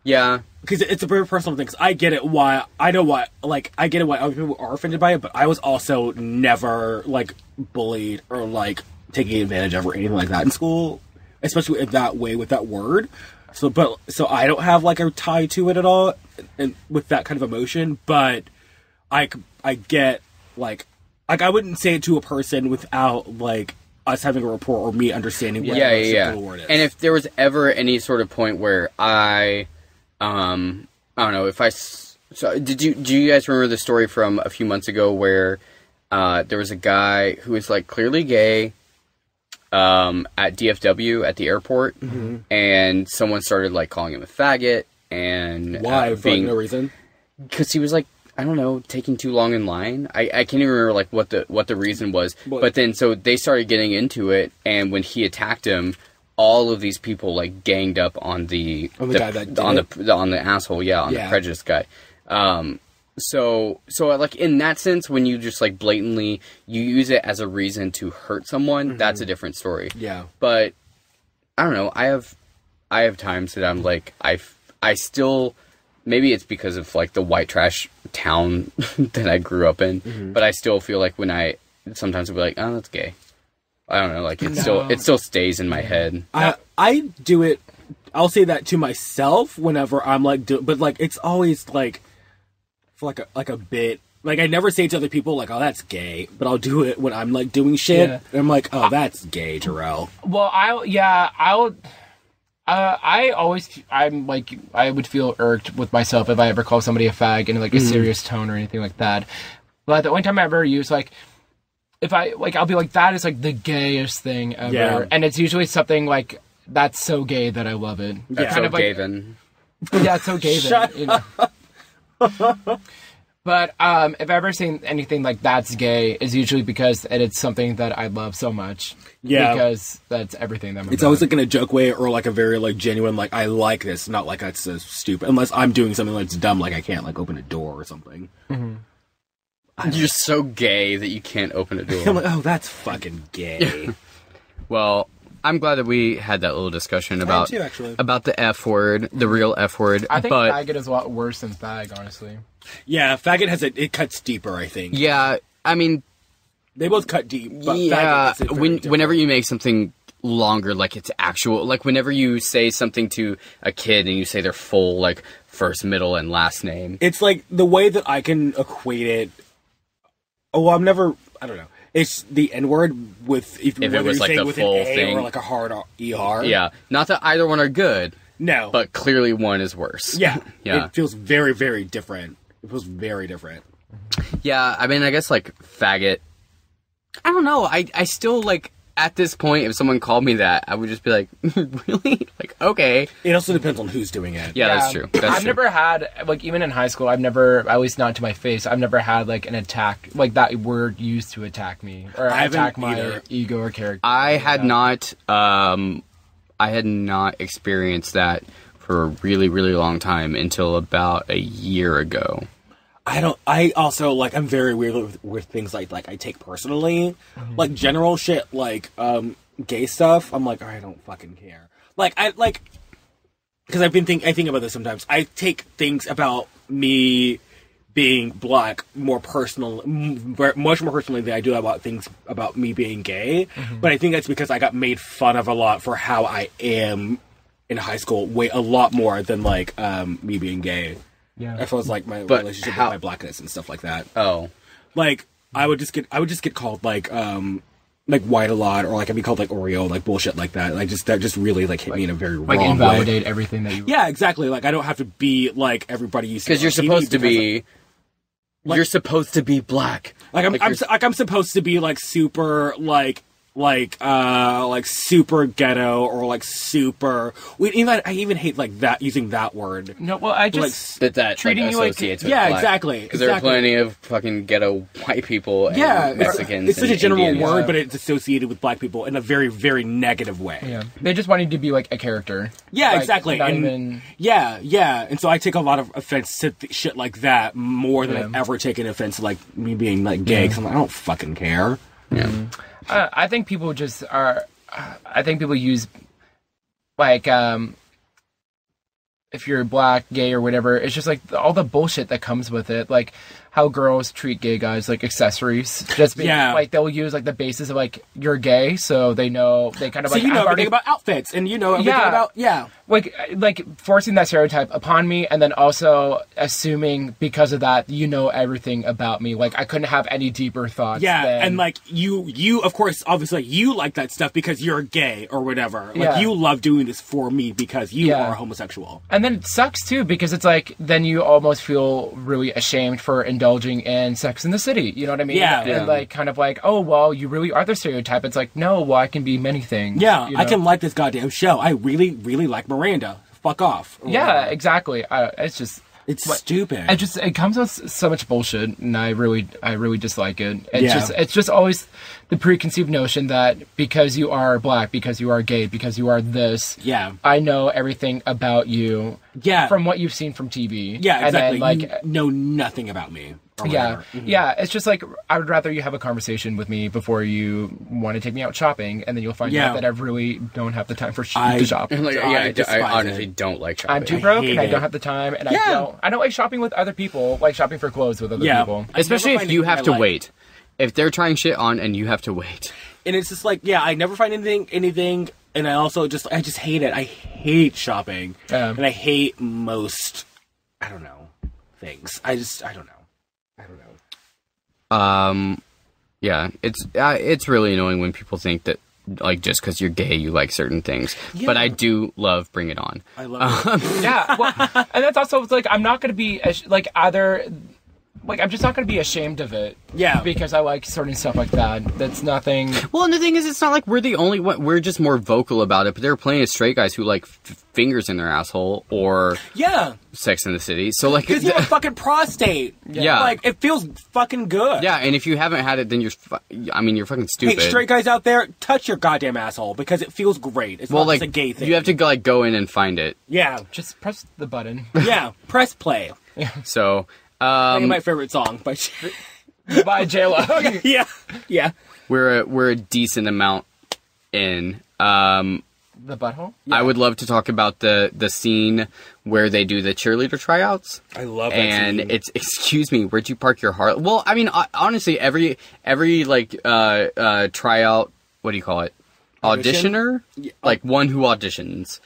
Yeah. Because it's a very personal thing, because I get it why other people are offended by it, but I was also never, like, bullied or, like, taking advantage of or anything like that in school. Especially in that way with that word. So I don't have like a tie to it at all and with that kind of emotion, but I get like I wouldn't say it to a person without like us having a rapport or me understanding what the word is. And if there was ever any sort of point where I don't know, so do you guys remember the story from a few months ago where there was a guy who was like clearly gay at DFW at the airport, and someone started like calling him a faggot, and why? For no reason? Because he was like, I don't know, taking too long in line. I can't even remember like what the reason was. But then so they started getting into it, and when he attacked him, all of these people like ganged up on the asshole, the prejudiced guy. So like in that sense, when you just like blatantly you use it as a reason to hurt someone, that's a different story. Yeah. But I don't know. I have times that I'm like I still, maybe it's because of like the white trash town that I grew up in, but I still feel like when I sometimes I'll be like, oh, that's gay. I don't know. Like it still stays in my head. I do it. I'll say that to myself whenever I'm like, but like it's always like. For like a bit, like I never say to other people like, "Oh, that's gay," but I'll do it when I'm like doing shit. And I'm like, "Oh, that's gay, Jarrell." Well, I would feel irked with myself if I ever call somebody a fag in like a serious tone or anything like that. But the only time I ever use like, if I like, I'll be like, "That is like the gayest thing ever," and it's usually something like, "That's so gay that I love it." That's kind so gay then. Yeah, it's so gay then. You know? But if I've ever seen anything like that's gay, is usually because it's something that I love so much. Yeah, because that's everything that I'm it's always like in a joke way or like a very like genuine like I like this, not like that's so stupid. Unless I'm doing something that's dumb, like I can't like open a door or something. You're so gay that you can't open a door. I'm like, oh, that's fucking gay. Well, I'm glad that we had that little discussion about the F word, the real F word. I think faggot is a lot worse than fag, honestly. Yeah, faggot it cuts deeper, I think. Yeah, I mean, they both cut deep. But yeah, whenever you make something longer, like it's actual, like whenever you say something to a kid and you say their full like first, middle, and last name, it's like the way that I can equate it. Oh, I don't know. It's the N-word with if it was like the full thing or like a hard ER. Yeah, not that either one are good. No, but clearly one is worse. Yeah, it feels very, very different. It feels very different. Yeah, I mean, I guess like faggot. I don't know. I still like at this point, if someone called me that, I would just be like, really? Like, okay. It also depends on who's doing it. Yeah, that's true. I've never had, like, even in high school, I've never, at least not to my face, I've never had, like, an attack, like, that word used to attack me. Or attack my ego or character. I had not experienced that for a really, really long time until about a year ago. I also, like, I'm very weird with things like I take personally. Like, general shit, like, gay stuff, I'm like, I don't fucking care. Like, because I think about this sometimes. I take things about me being black much more personally than I do about things about me being gay. But I think that's because I got made fun of a lot for how I am in high school, a lot more than, like, me being gay. Yeah. As far as, like, my relationship with my blackness and stuff like that. Oh. Like, I would just get called, like, white a lot, or, like, I'd be called, like, Oreo, like, bullshit like that. Like, that just really, like, hit me in a very wrong way. Like, invalidate everything that you... Yeah, exactly. Like, I don't have to be, like, everybody used to... Because you're supposed to be... Like, you're supposed to be black. Like, I'm supposed to be, like, super, like super ghetto, or like super. I even hate like that, using that word. No, well, I just like, that treating like, you like with yeah, black. exactly. Because there are plenty of fucking ghetto white people and Mexicans. It's such a general Indians. word, but it's associated with black people in a very, very negative way. Yeah, they just want you to be like a character. Yeah, like, exactly. Not and even... Yeah, and so I take a lot of offense to shit like that more than I've ever taken offense to, like, me being like gay. Because I don't fucking care. Yeah. I think people just are. I think people use, like, if you're black, gay, or whatever, it's just like all the bullshit that comes with it. Like how girls treat gay guys like accessories. Just being, like, they'll use like the basis of like you're gay, so they know, they kind of, so like, you know everything about outfits, and you know everything about like forcing that stereotype upon me, and then also assuming because of that you know everything about me. Like I couldn't have any deeper thoughts. And like you of course, obviously you like that stuff because you're gay or whatever. Like you love doing this for me because you are homosexual. And then it sucks too, because it's like then you almost feel really ashamed for indulging in Sex in the City. You know what I mean? Yeah. And like kind of like, oh well, you really are the stereotype. It's like, no, well, I can be many things. Yeah, you know? I can like this goddamn show. I really, really like Miranda. Fuck off. Yeah, exactly. It's just... It's stupid. It comes with so much bullshit, and I really dislike it. It's just always the preconceived notion that because you are black, because you are gay, because you are this, I know everything about you. Yeah. From what you've seen from TV. Yeah, exactly. And then, like, you know nothing about me. Yeah. Yeah, it's just like, I would rather you have a conversation with me before you want to take me out shopping, and then you'll find out that I really don't have the time to shop. Like, I honestly don't like shopping. I'm too broke, and I don't have the time, and I don't like shopping with other people, like shopping for clothes with other people. Especially if you have to wait. If they're trying shit on and you have to wait. And it's just like, I never find anything, and I also just hate it. I hate shopping. And I hate most, I don't know, things. I don't know. Yeah, it's really annoying when people think that, like, just because you're gay, you like certain things. Yeah. But I do love Bring It On. I love it. Yeah, well, and that's also, like, I'm not going to be, like, I'm just not going to be ashamed of it. Yeah. Because I like certain stuff like that. That's nothing... Well, and the thing is, it's not like we're the only one. We're just more vocal about it, but there are plenty of straight guys who like fingers in their asshole or... Yeah. Sex in the City. So, like... Because you have a fucking prostate. Yeah. Like, it feels fucking good. Yeah, and if you haven't had it, then you're fucking stupid. Hey, straight guys out there, touch your goddamn asshole, because it feels great. It's not just a gay thing. You have to, like, go in and find it. Yeah. Just press the button. Yeah, press play. Yeah. So... my favorite song by J-Lo. Yeah. We're a decent amount in. The butthole? Yeah. I would love to talk about the scene where they do the cheerleader tryouts. I love that and scene. It's, excuse me, where'd you park your heart? Well, I mean, honestly, every like tryout, what do you call it? Auditioner? Yeah. Like one who auditions.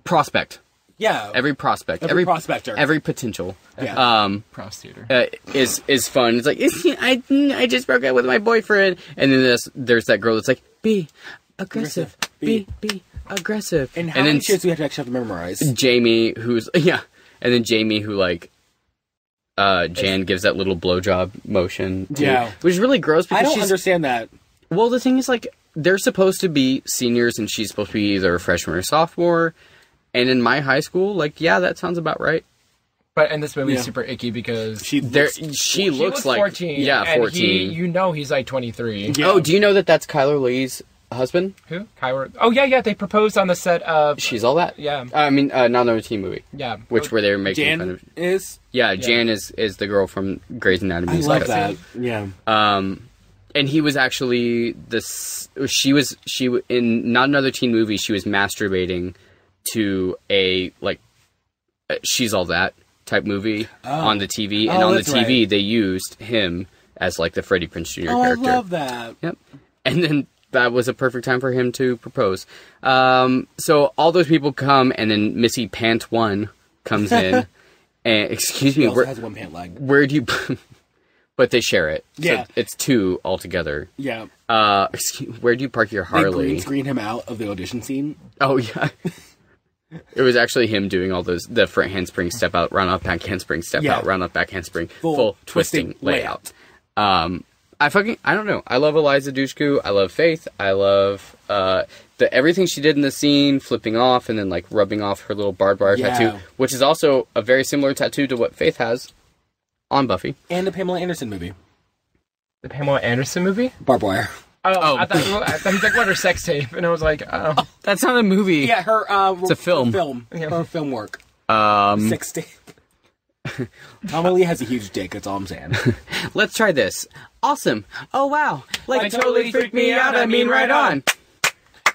Prospect. Yeah. Every prospect. Every prospector. Every potential. Yeah. Prostituter. Is fun. It's like, I just broke up with my boyfriend. And then there's that girl that's like, be aggressive. Be aggressive. And how many shits do we have to actually have to memorize? Jamie, who's, and then Jamie, who, like, Jan gives that little blowjob motion. Yeah. Which is really gross because I don't understand that. Well, the thing is, like, they're supposed to be seniors and she's supposed to be either a freshman or a sophomore. And in my high school, like, yeah, that sounds about right. But in this movie, it's super icky because she looks like 14. Yeah, 14. He's like 23. Yeah. Oh, do you know that that's Kyler Lee's husband? Who? Kyler. Oh, yeah. They proposed on the set of She's All That. Yeah. I mean, not another teen movie. Yeah. Where they were making Jan fun of. is. Yeah, Jan is the girl from Grey's Anatomy. I love that. Yeah. And he was actually she in not another teen movie. She was masturbating to a She's All That type movie on the TV, and on the TV they used him as like the Freddie Prinze Jr. character. I love that. Yep. And then that was a perfect time for him to propose. So all those people come, and then Missy Pant 1 comes in. And excuse me, He also has one pant leg. Where do you? But they share it. Yeah. So it's 2 altogether. Yeah. Where do you park your Harley? They green screen him out of the audition scene. Oh yeah. It was actually him doing all the front handspring step out, round up, back handspring step out, round up, back handspring, full twisting layout. I don't know. I love Eliza Dushku. I love Faith. I love everything she did in the scene, flipping off and then like rubbing off her little barbed wire tattoo, which is also a very similar tattoo to what Faith has on Buffy. And the Pamela Anderson movie. The Pamela Anderson movie? Barbed wire. Oh. I thought he's like, what, her sex tape? And I was like, oh. That's not a movie. Yeah, her... it's a film. Her film work. Sex tape. Tommy Lee has a huge dick, that's all I'm saying. Let's try this. Awesome. Oh, wow. Like, totally freaked me out. I mean, right on.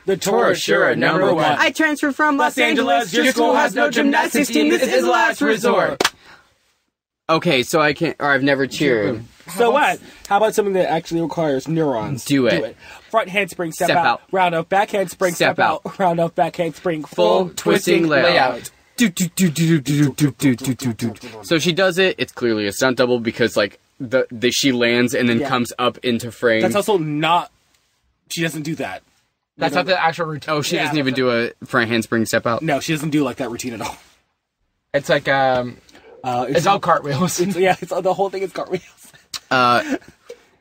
The Taurus, sure, number 1. I transferred from Los Angeles. Your school has no gymnastics team. This is last resort. Okay, so I can't... Or I've never cheered. So what? How about something that actually requires neurons? Do it. Front handspring, step out. Round up, back handspring, step out. Round up, back handspring, full twisting layout. So she does it. It's clearly a stunt double because like she lands and then comes up into frame. That's also not. She doesn't do that. That's not the actual routine. Oh, she doesn't even do a front handspring step out. No, she doesn't do like that routine at all. It's like it's all cartwheels. The whole thing is cartwheels. I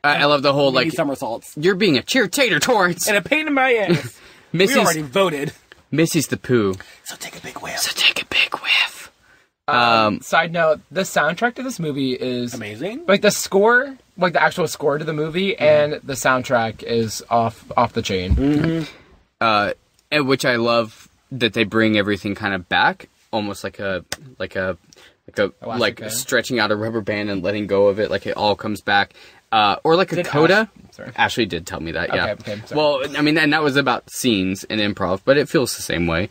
love the whole like somersaults. You're being a cheer-tater, Torrance. And a pain in my ass. We already voted. Missy's the poo. So take a big whiff. Side note, the soundtrack to this movie is amazing. Like the score, like the actual score to the movie, and the soundtrack is off the chain. Mm-hmm. Which I love that they bring everything kind of back, almost like stretching out a rubber band and letting go of it, like it all comes back. Or like a coda. Ashley did tell me that, yeah. Okay, well, I mean, and that was about scenes and improv, but it feels the same way.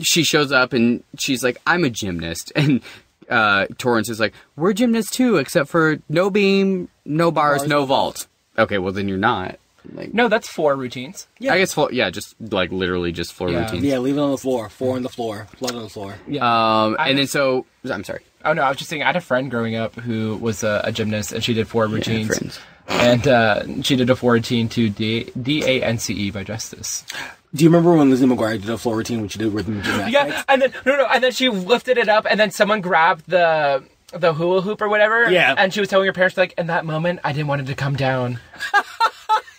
She shows up and she's like, I'm a gymnast. And Torrance is like, we're gymnasts too, except for no beam, no bars, no vault. Okay, well then you're not. Like, no, that's 4 routines. Yeah. I guess just like literally just 4 routines. Yeah, leave it on the floor. 4 on the floor. Blood on the floor. Yeah. And then so, I'm sorry. Oh no, I was just saying I had a friend growing up who was a gymnast and she did 4 routines. And she did a 4 routine to D-A-N-C-E by Justice. Do you remember when Lizzie McGuire did a floor routine when she did rhythm gymnastics? Yeah, and then she lifted it up and then someone grabbed the hula hoop or whatever. Yeah. And she was telling her parents, like, in that moment, I didn't want it to come down.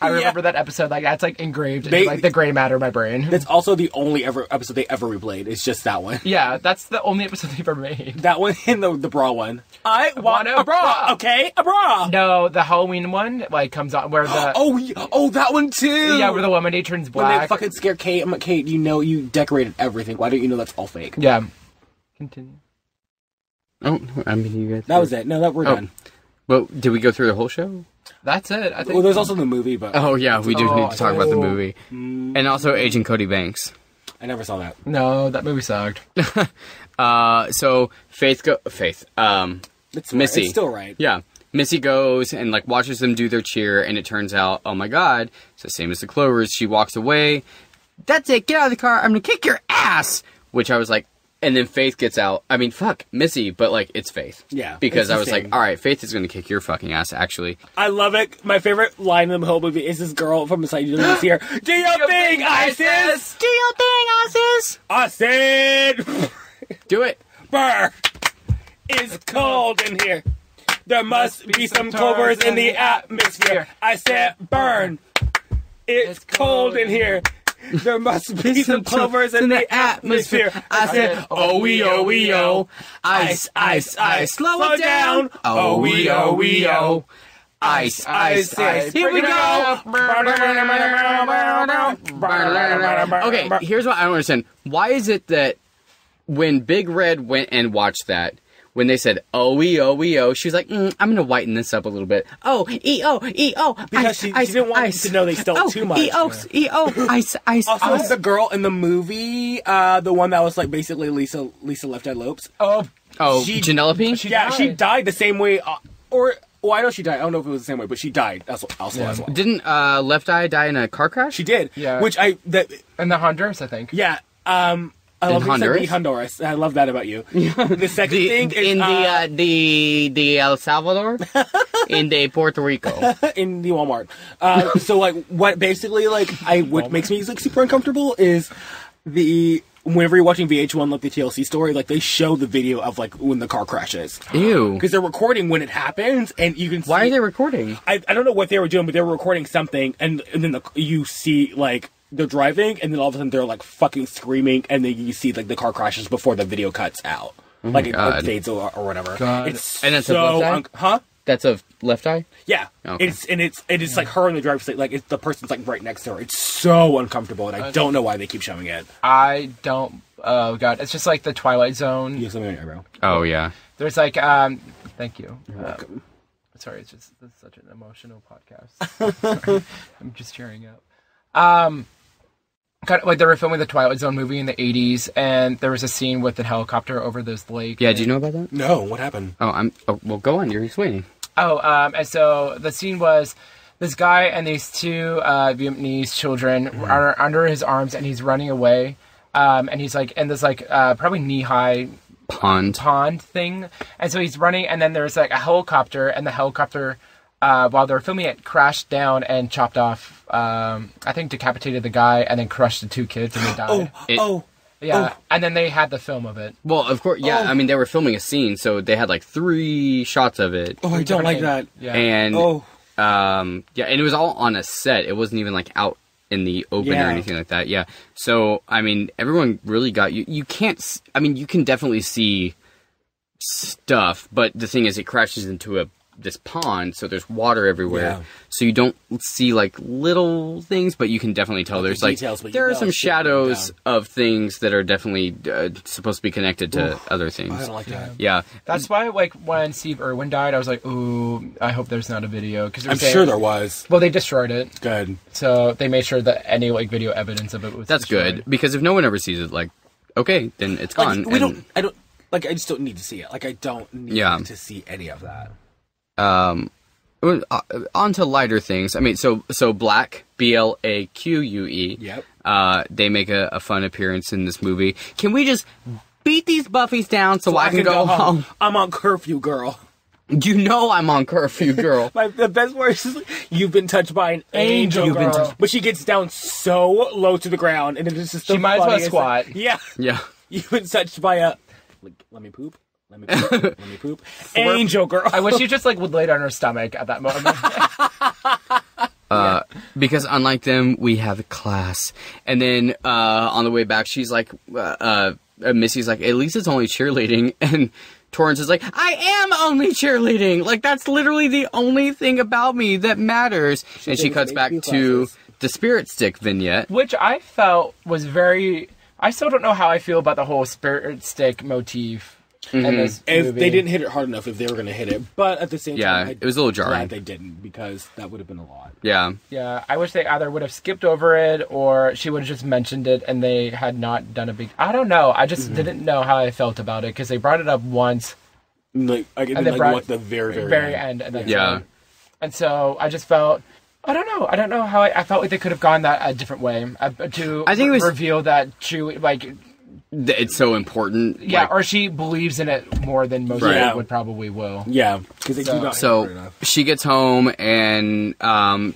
I remember that episode. Like, that's, like, engraved in, like, the gray matter of my brain. That's also the only episode they ever replayed. It's just that one. Yeah, that's the only episode they've ever made. That one and the bra one. I want a bra, okay? A bra! No, the Halloween one, like, comes on where the... Oh, that one, too! Yeah, where the lemonade turns black. When they fucking scare Kate. I'm like, Kate, you know you decorated everything. Why don't you know that's all fake? Yeah. Continue. Oh, I mean, you guys... That was it. No, we're done. Well, did we go through the whole show? That's it, I think. Well, there's also the movie, but... Oh, yeah, we do need to talk about the movie. And also Agent Cody Banks. I never saw that. No, that movie sucked. So, Missy. It's still right. Yeah. Missy goes and, like, watches them do their cheer, and it turns out, oh my god, it's the same as the Clovers. She walks away. That's it, get out of the car, I'm gonna kick your ass! Which I was like, and then Faith gets out. I mean, fuck, Missy, but, like, it's Faith. Yeah. Because I was like, alright, Faith is gonna kick your fucking ass, actually. I love it. My favorite line in the whole movie is this girl from the side you don't see her. Do your thing, Isis! Do your thing, Isis! Austin! Do it. Brr! It's cold in here. There must be some clovers in the atmosphere. I said burn. It's cold in here. There must be some clovers in the atmosphere. I said, oh. Ice, ice, ice. Slow it down. Oh. Ice, ice, ice. Here we go. Okay, here's what I don't understand. Why is it that when Big Red went and watched that, when they said oh, she was like, I'm gonna whiten this up a little bit. Oh, E-O. Because she didn't want to know they stole too much. Ice. Also, the girl in the movie, the one that was like basically Lisa Left Eye Lopes. Janelle? She died the same way, well, I know she died. I don't know if it was the same way, but she died. That's also as well. Didn't Left Eye die in a car crash? She did. Yeah. In the Honduras, I think. Yeah. I love Honduras. I love that about you. The second thing is in the El Salvador, in the Puerto Rico, in the Walmart. So like, what basically like what makes me like super uncomfortable is whenever you're watching VH1, like the TLC story, like they show the video of like when the car crashes. Ew. Because they're recording when it happens, and you can see. Why are they recording? I don't know what they were doing, but they were recording something, and then you see like. They're driving, and then all of a sudden they're like fucking screaming, and then you see like the car crashes before the video cuts out, like it fades or whatever. God. It's and that's so of Left Eye? That's of Left Eye. Yeah, okay. It's like her in the driver's seat, like the person's like right next to her. It's so uncomfortable, and I don't know why they keep showing it. I don't. Oh God, it's just like the Twilight Zone. You have something on your eyebrow. Oh yeah. There's like thank you. You're welcome. Sorry, it's such an emotional podcast. I'm just cheering up. Kind of like they were filming the Twilight Zone movie in the 80s, and there was a scene with the helicopter over this lake. Yeah, do you know about that? No, what happened? Well, go on. You're explaining. And so the scene was this guy and these two Vietnamese children are under his arms, and he's running away. And he's like in this like probably knee-high pond thing, and so he's running, and then there's like a helicopter, and the helicopter. While they were filming it, crashed down and chopped off, I think decapitated the guy and then crushed the two kids and they died. Yeah, and then they had the film of it. Well, of course, yeah, I mean, they were filming a scene, so they had like 3 shots of it. Oh, I don't like that. Yeah. And, and it was all on a set. It wasn't even like out in the open or anything like that. Yeah. So, I mean, everyone really got you. You can't, I mean, you can definitely see stuff, but the thing is, it crashes into this pond, so there's water everywhere, so you don't see like little things, but you can definitely tell there's like there are some shadows of things that are definitely supposed to be connected to other things. I don't like that. Yeah, that's why like when Steve Irwin died, I was like, ooh, I hope there's not a video, because I'm sure there was. Well, they destroyed it. Good. So they made sure that any like video evidence of it was. That's destroyed. good, because if no one ever sees it, like, okay, then it's gone. Like, I just don't need to see it. Like, I don't need to see any of that. On to lighter things. I mean, so Black, Blaque. Yep. They make a fun appearance in this movie. Can we just beat these Buffies down so I can go home? I'm on curfew, girl. You know I'm on curfew, girl. The best part is you've been touched by an angel, girl. But she gets down so low to the ground, and it's just she might as well squat. Yeah. You've been touched by a. Let me poop. Let me poop. Angel girl. I wish you just like would lay down on her stomach at that moment. Because unlike them, we have class. And then on the way back, she's like, Missy's like, at least it's only cheerleading. And Torrance is like, I am only cheerleading. Like, that's literally the only thing about me that matters. And she cuts back to the Spirit Stick vignette. Which I felt was very... I still don't know how I feel about the whole Spirit Stick motif. If they didn't hit it hard enough, if they were going to hit it, but at the same time, it was a little jarring. They didn't, because that would have been a lot. Yeah. I wish they either would have skipped over it, or she would have just mentioned it, and they had not done a big. I don't know. I just didn't know how I felt about it, because they brought it up once, and they brought the very end. And then and so I just felt. I don't know how I felt like they could have gone that a different way to reveal that Chewie, like. it's so important. Yeah, like, or she believes in it more than most people would probably will. Yeah, because they do not. So she gets home and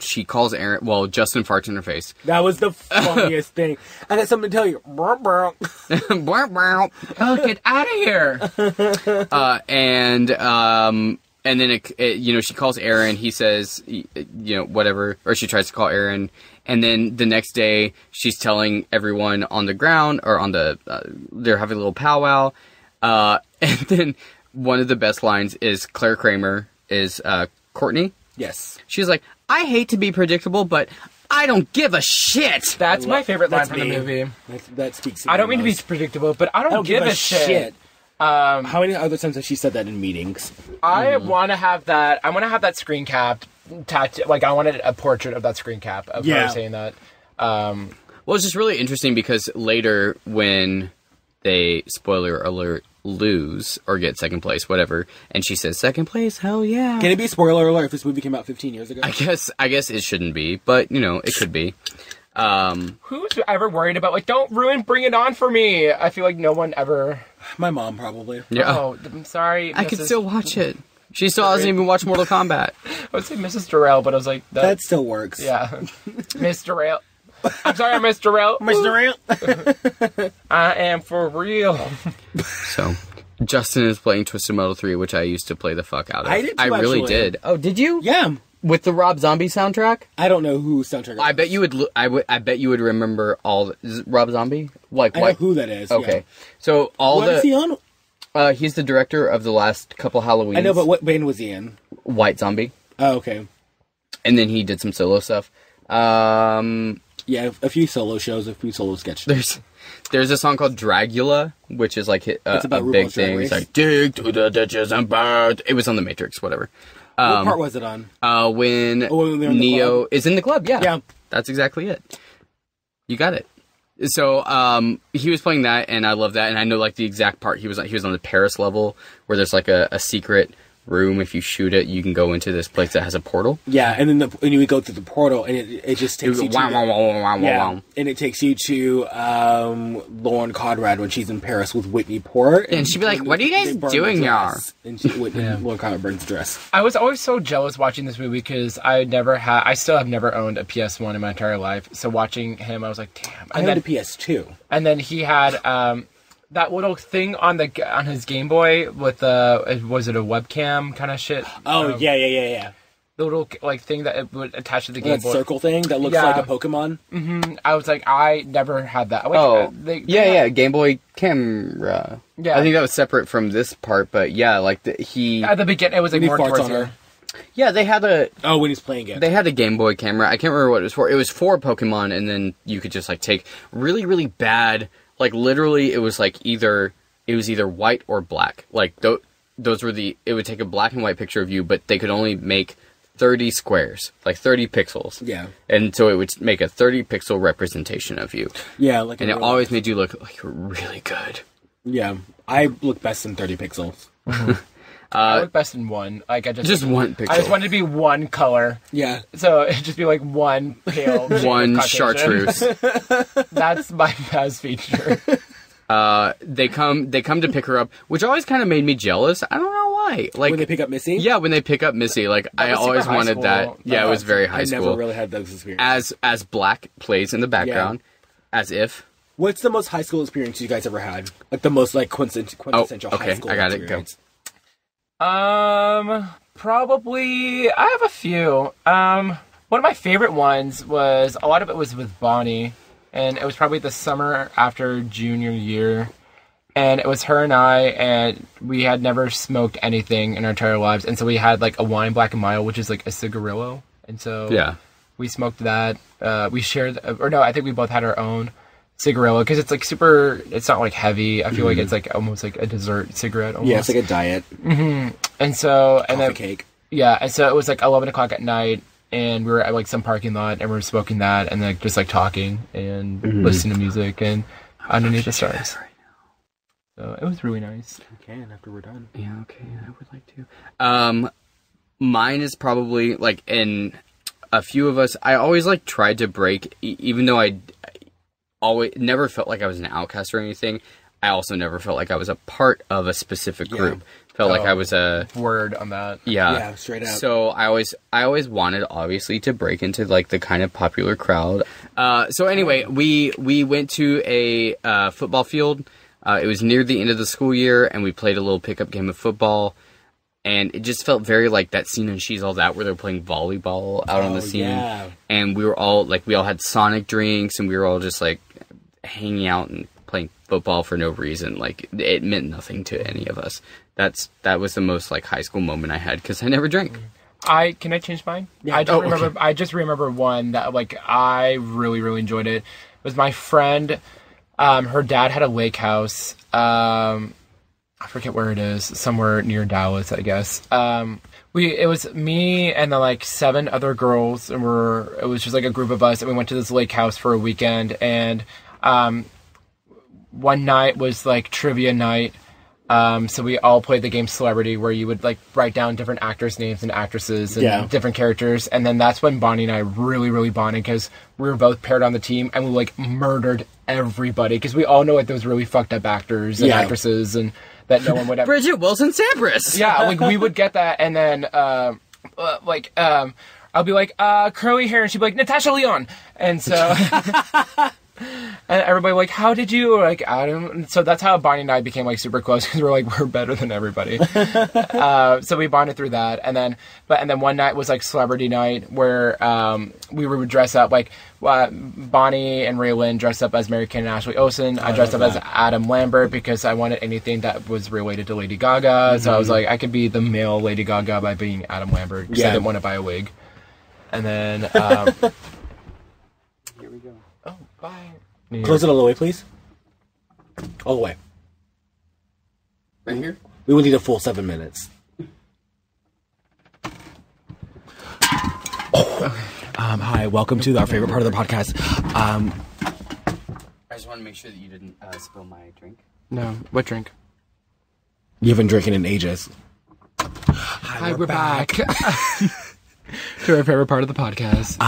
she calls Aaron. Well, Justin farts in her face. That was the funniest thing. I got something to tell you. Oh, get out of here! And then she calls Aaron. He says, whatever, or she tries to call Aaron. And then the next day, she's telling everyone on the ground or on the they're having a little powwow. And then one of the best lines is Claire Kramer is Courtney. Yes, she's like, "I hate to be predictable, but I don't give a shit." That's my favorite line from the movie. That speaks. I don't mean to be predictable, but I don't give a shit. How many other times has she said that in meetings? I want to have that. I want to have that screen cap tattoo. Like, I wanted a portrait of that screen cap of her saying that. Well, it's just really interesting because later when they, spoiler alert, lose or get second place, whatever, and she says second place, hell yeah. Can it be spoiler alert if this movie came out 15 years ago? I guess it shouldn't be, but it could be. Who's ever worried about, like, don't ruin Bring It On for me? I feel like no one ever. My mom probably. Yeah. Oh, I'm sorry. I could still watch it. She still hasn't even watched Mortal Kombat. I would say Mrs. Durrell, but I was like... That still works. Yeah. Miss Durrell. I'm sorry, Miss Durrell. Miss Durrell. I am for real. So, Justin is playing Twisted Metal 3, which I used to play the fuck out of. I did too, I really actually. did. Oh, did you? Yeah. With the Rob Zombie soundtrack? I don't know who soundtrack. I bet you would. I bet you would remember all. Is it Rob Zombie? Like, I know who that is. Okay, yeah. So all what is he on? He's the director of the last couple Halloweens. I know, but what band was he in? White Zombie. Oh, okay. And then he did some solo stuff. Yeah, a few solo shows, a few solo sketches. There's a song called Dragula, which is like it's about a big RuPaul's Drag thing. Race. It's like dig to the ditches and bird. It was on the Matrix, whatever. What part was it on? When they're in the Neo club? is in the club. Yeah, Yeah. That's exactly it. You got it. So he was playing that, and I love that, and I know like the exact part. He was on the Paris level where there's like a secret room. If you shoot it, you can go into this place that has a portal. Yeah, and then and you would go through the portal, and it just takes you to... Wow. And it takes you to Lauren Conrad when she's in Paris with Whitney Port. And she'd be like, "What are you guys doing here?" And Lauren Conrad burns the dress. I was always so jealous watching this movie because I still have never owned a PS1 in my entire life. So watching him, I was like, damn. I had a PS2. And then he had that little thing on his Game Boy with was it a webcam kind of shit? Oh, yeah. The little like thing that it would attach to the Game That Boy. circle thing that looks like a Pokemon. Mm-hmm. I was like, I never had that. Game Boy camera. Yeah, I think that was separate from this part, but yeah, like he at the beginning it was like more farts towards on her. her. Yeah, they had when he's playing it. They had a Game Boy camera. I can't remember what it was for. It was for Pokemon, and then you could just like take really, really bad. Like literally, it was either white or black. Like those were it would take a black and white picture of you, but they could only make 30 squares, like 30 pixels. Yeah. And so it would make a 30 pixel representation of you. Yeah, and it always made you look like you're really good. Yeah, I look best in 30 pixels. I look best in one. Like just one pixel. I just wanted to be one color. Yeah. So it'd just be like one pale, one Caucasian. chartreuse. That's my best feature. They come to pick her up, which always kind of made me jealous. I don't know why. Like when they pick up Missy. Yeah, when they pick up Missy, like I always wanted that. Yeah, it was very high school. I never really had those experiences. As Black plays in the background, as if. What's the most high school experience you guys ever had? Like the most like quintessential high school. I got experience. it. Go. Probably I have a few. One of my favorite ones was a lot of it was with Bonnie, and it was probably the summer after junior year, and it was her and I, and we had never smoked anything in our entire lives, and so we had like a wine Black and Mild, which is like a cigarillo, and so we smoked that. We shared, or no, I think we both had our own cigarillo because it's like super. It's not like heavy. I feel like it's like almost like a dessert cigarette. Almost. Yeah, it's like a diet. Mm-hmm. And so coffee cake. Yeah, and so it was like 11 o'clock at night, and we were at like some parking lot, and we were smoking that, and like just like talking and listening to music and underneath the stars. Right now. So it was really nice. We can after we're done. Yeah, okay, I would like to. Mine is probably like in a few of us. I always like tried to break, even though I always never felt like I was an outcast or anything. I also never felt like I was a part of a specific group. Felt like I was a word on that. Yeah, straight up. So I always wanted, obviously, to break into like the kind of popular crowd. So anyway, we went to a football field. It was near the end of the school year, and we played a little pickup game of football. And it just felt very like that scene in She's All That where they're playing volleyball out on the scene. Yeah. And we all had Sonic drinks, and we were all just like hanging out and playing football for no reason. Like, it meant nothing to any of us. That was the most like high school moment I had because I never drank. Can I change mine? Yeah. I just remember one that like I really, really enjoyed it. It was my friend. Her dad had a lake house. I forget where it is, somewhere near Dallas, I guess. It was me and then like 7 other girls, and it was just like a group of us, and we went to this lake house for a weekend. And one night was like trivia night. So we all played the game Celebrity, where you would like write down different actors' names and actresses and different characters. And then that's when Bonnie and I really, really bonded, because we were both paired on the team, and we like murdered everybody, because we all know like those really fucked up actors and actresses and that no one would ever. Bridget Wilson Sampras. Yeah, like we would get that, and then I'll be like curly hair, and she'd be like Natasha Lyonne, and so. And everybody like, how did you like Adam? So that's how Bonnie and I became like super close, because we're better than everybody. So we bonded through that, and then one night was like celebrity night, where we would dress up like Bonnie and Raylan dressed up as Mary Kate and Ashley Olsen. I dressed up as Adam Lambert because I wanted anything that was related to Lady Gaga. Mm-hmm. So I was like, I could be the male Lady Gaga by being Adam Lambert, because I didn't want to buy a wig. And then here we go. Oh, bye. Close it all the way, please. All the way. Right here? We would need a full 7 minutes. Hi, welcome to our favorite part of the podcast. I just want to make sure that you didn't spill my drink. No. What drink? You haven't drinking in ages. Hi, we're back. To our favorite part of the podcast.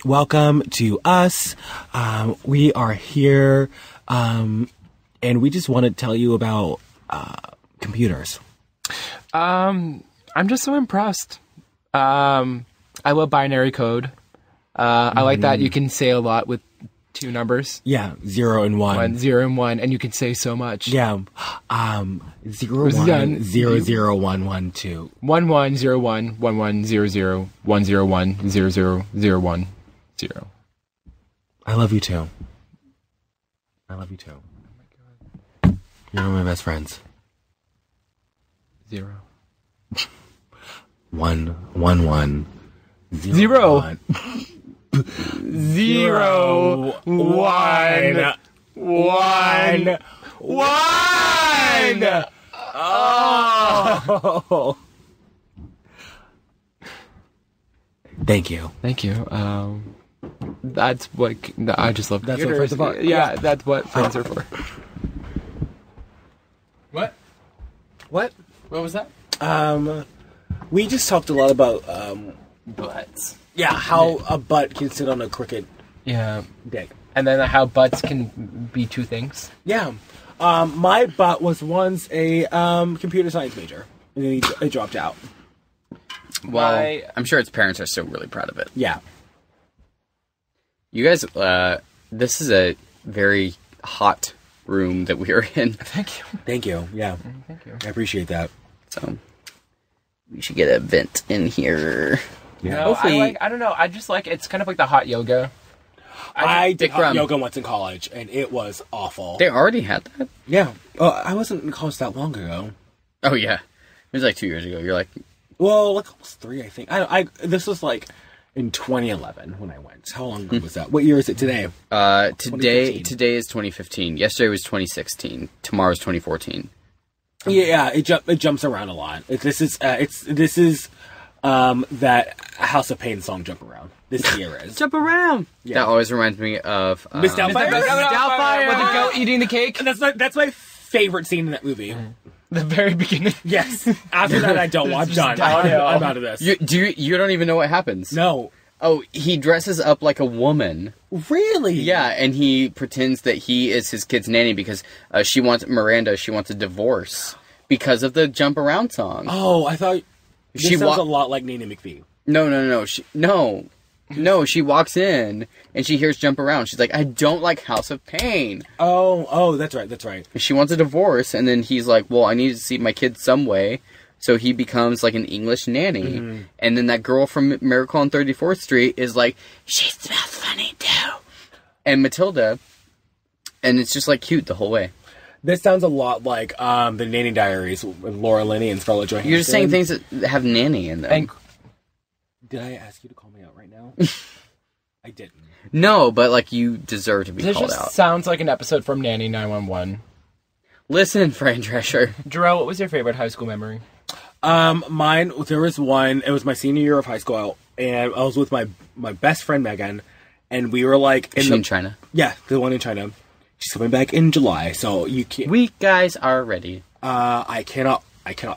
Welcome to us. We are here, and we just want to tell you about computers. I'm just so impressed. I love binary code. I like that you can say a lot with 2 numbers. Yeah, 0 and 1. 0 and 1, and you can say so much. Yeah. 0 1 0 0 1 1 2. 1 1 0 1 1 1 0 0 1 0 1 0 0 0 1 0. I love you too. I love you too. Oh my god. You're one of my best friends. 0 1 1 1 0 1. 0 1 1 1. Oh. Thank you. That's what I just love. That's what friends are for. Yeah, that's what friends are for. What? What? What was that? We just talked a lot about Butts. yeah, how a butt can sit on a crooked dick. And then how butts can be 2 things. Yeah. My butt was once a computer science major, and then it dropped out. Well, I'm sure its parents are still really proud of it. Yeah. You guys, this is a very hot room that we are in. Thank you. Thank you. Yeah. Thank you. I appreciate that. So, we should get a vent in here. Yeah. No, Hopefully, I don't know. I just like, it's kind of like the hot yoga. I did hot yoga once in college, and it was awful. They already had that? Yeah. I wasn't in college that long ago. Oh, yeah. It was like 2 years ago. You're like... Well, like almost 3, I think. This was like in 2011 when I went. How long ago was that? What year is it today? Today is 2015. Yesterday was 2016. Tomorrow's 2014. Yeah, it jumps around a lot. This is that House of Pain song, Jump Around. This year is. Jump around! Yeah. That always reminds me of... Miss Doubtfire? Miss Doubtfire! With the goat eating the cake? And that's my favorite scene in that movie. The very beginning. Yes. After that, I don't watch. Done. I'm out of this. You don't even know what happens? No. Oh, he dresses up like a woman. Really? Yeah, and he pretends that he is his kid's nanny because she wants a divorce because of the Jump Around song. Oh, I thought this sounds a lot like Nanny McPhee. No, she walks in and she hears Jump Around. She's like, I don't like House of Pain. Oh, that's right. She wants a divorce, and then he's like, well, I need to see my kid some way. So he becomes like an English nanny. Mm-hmm. And then that girl from Miracle on 34th Street is like, she smells funny too. And Matilda. And it's just like cute the whole way. This sounds a lot like the Nanny Diaries with Laura Linney and Scarlett Johansson. You're just saying things that have nanny in them. And did I ask you to call me out right now? I didn't. No, but like you deserve to be called out. This just sounds like an episode from Nanny 911. Listen, Fran Drescher. Jarrell, what was your favorite high school memory? Mine, there was one, it was my senior year of high school, and I was with my best friend Megan, and we were like... in China? Yeah, the one in China. She's coming back in July, so you can't... We guys are ready. I cannot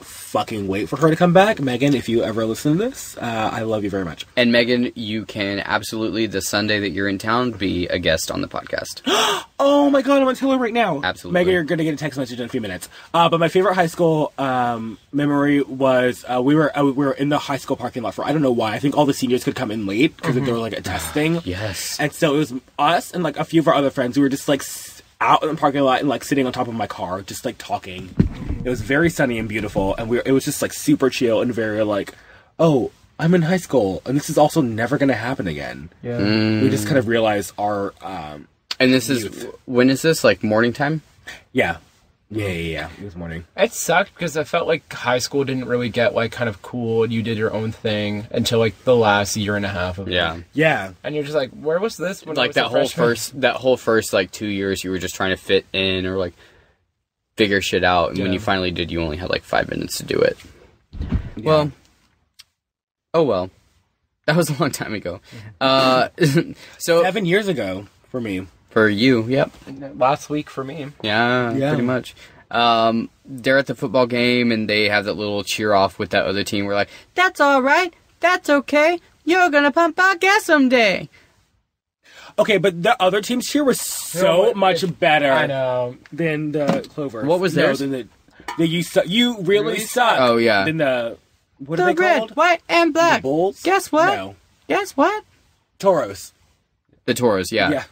fucking wait for her to come back. Megan, if you ever listen to this, I love you very much. And Megan, you can absolutely, the Sunday that you're in town, be a guest on the podcast. Oh my god, I'm going to tell her right now. Absolutely. Megan, you're going to get a text message in a few minutes. But my favorite high school memory was we were in the high school parking lot for, I don't know why, I think all the seniors could come in late because they were like a test thing. Yes. And so it was us and like a few of our other friends. We were just like out in the parking lot and like sitting on top of my car, just like talking. It was very sunny and beautiful, and it was just like super chill and very like, oh, I'm in high school, and this is also never going to happen again. Yeah. We just kind of realized our and this youth. is, when is this, like morning time? Yeah. It was morning. It sucked because I felt like high school didn't really get like kind of cool and you did your own thing until like the last year and a half of it. Yeah. And you're just like, where was this when like I was that whole first like 2 years you were just trying to fit in or like figure shit out, and when you finally did, you only had like 5 minutes to do it. Yeah. Well, that was a long time ago. So 7 years ago for me. For you, yep. Last week for me. Yeah, pretty much. They're at the football game, and they have that little cheer off with that other team. We're like, that's all right. That's okay. You're going to pump out gas someday. Okay, but the other team's cheer was so much better than the Clover. What was theirs? You really suck. Oh, yeah. Than the... What are the they called? Red, white, and black. The Bulls? Guess what? No. Guess what? Toros. The Toros, yeah. Yeah.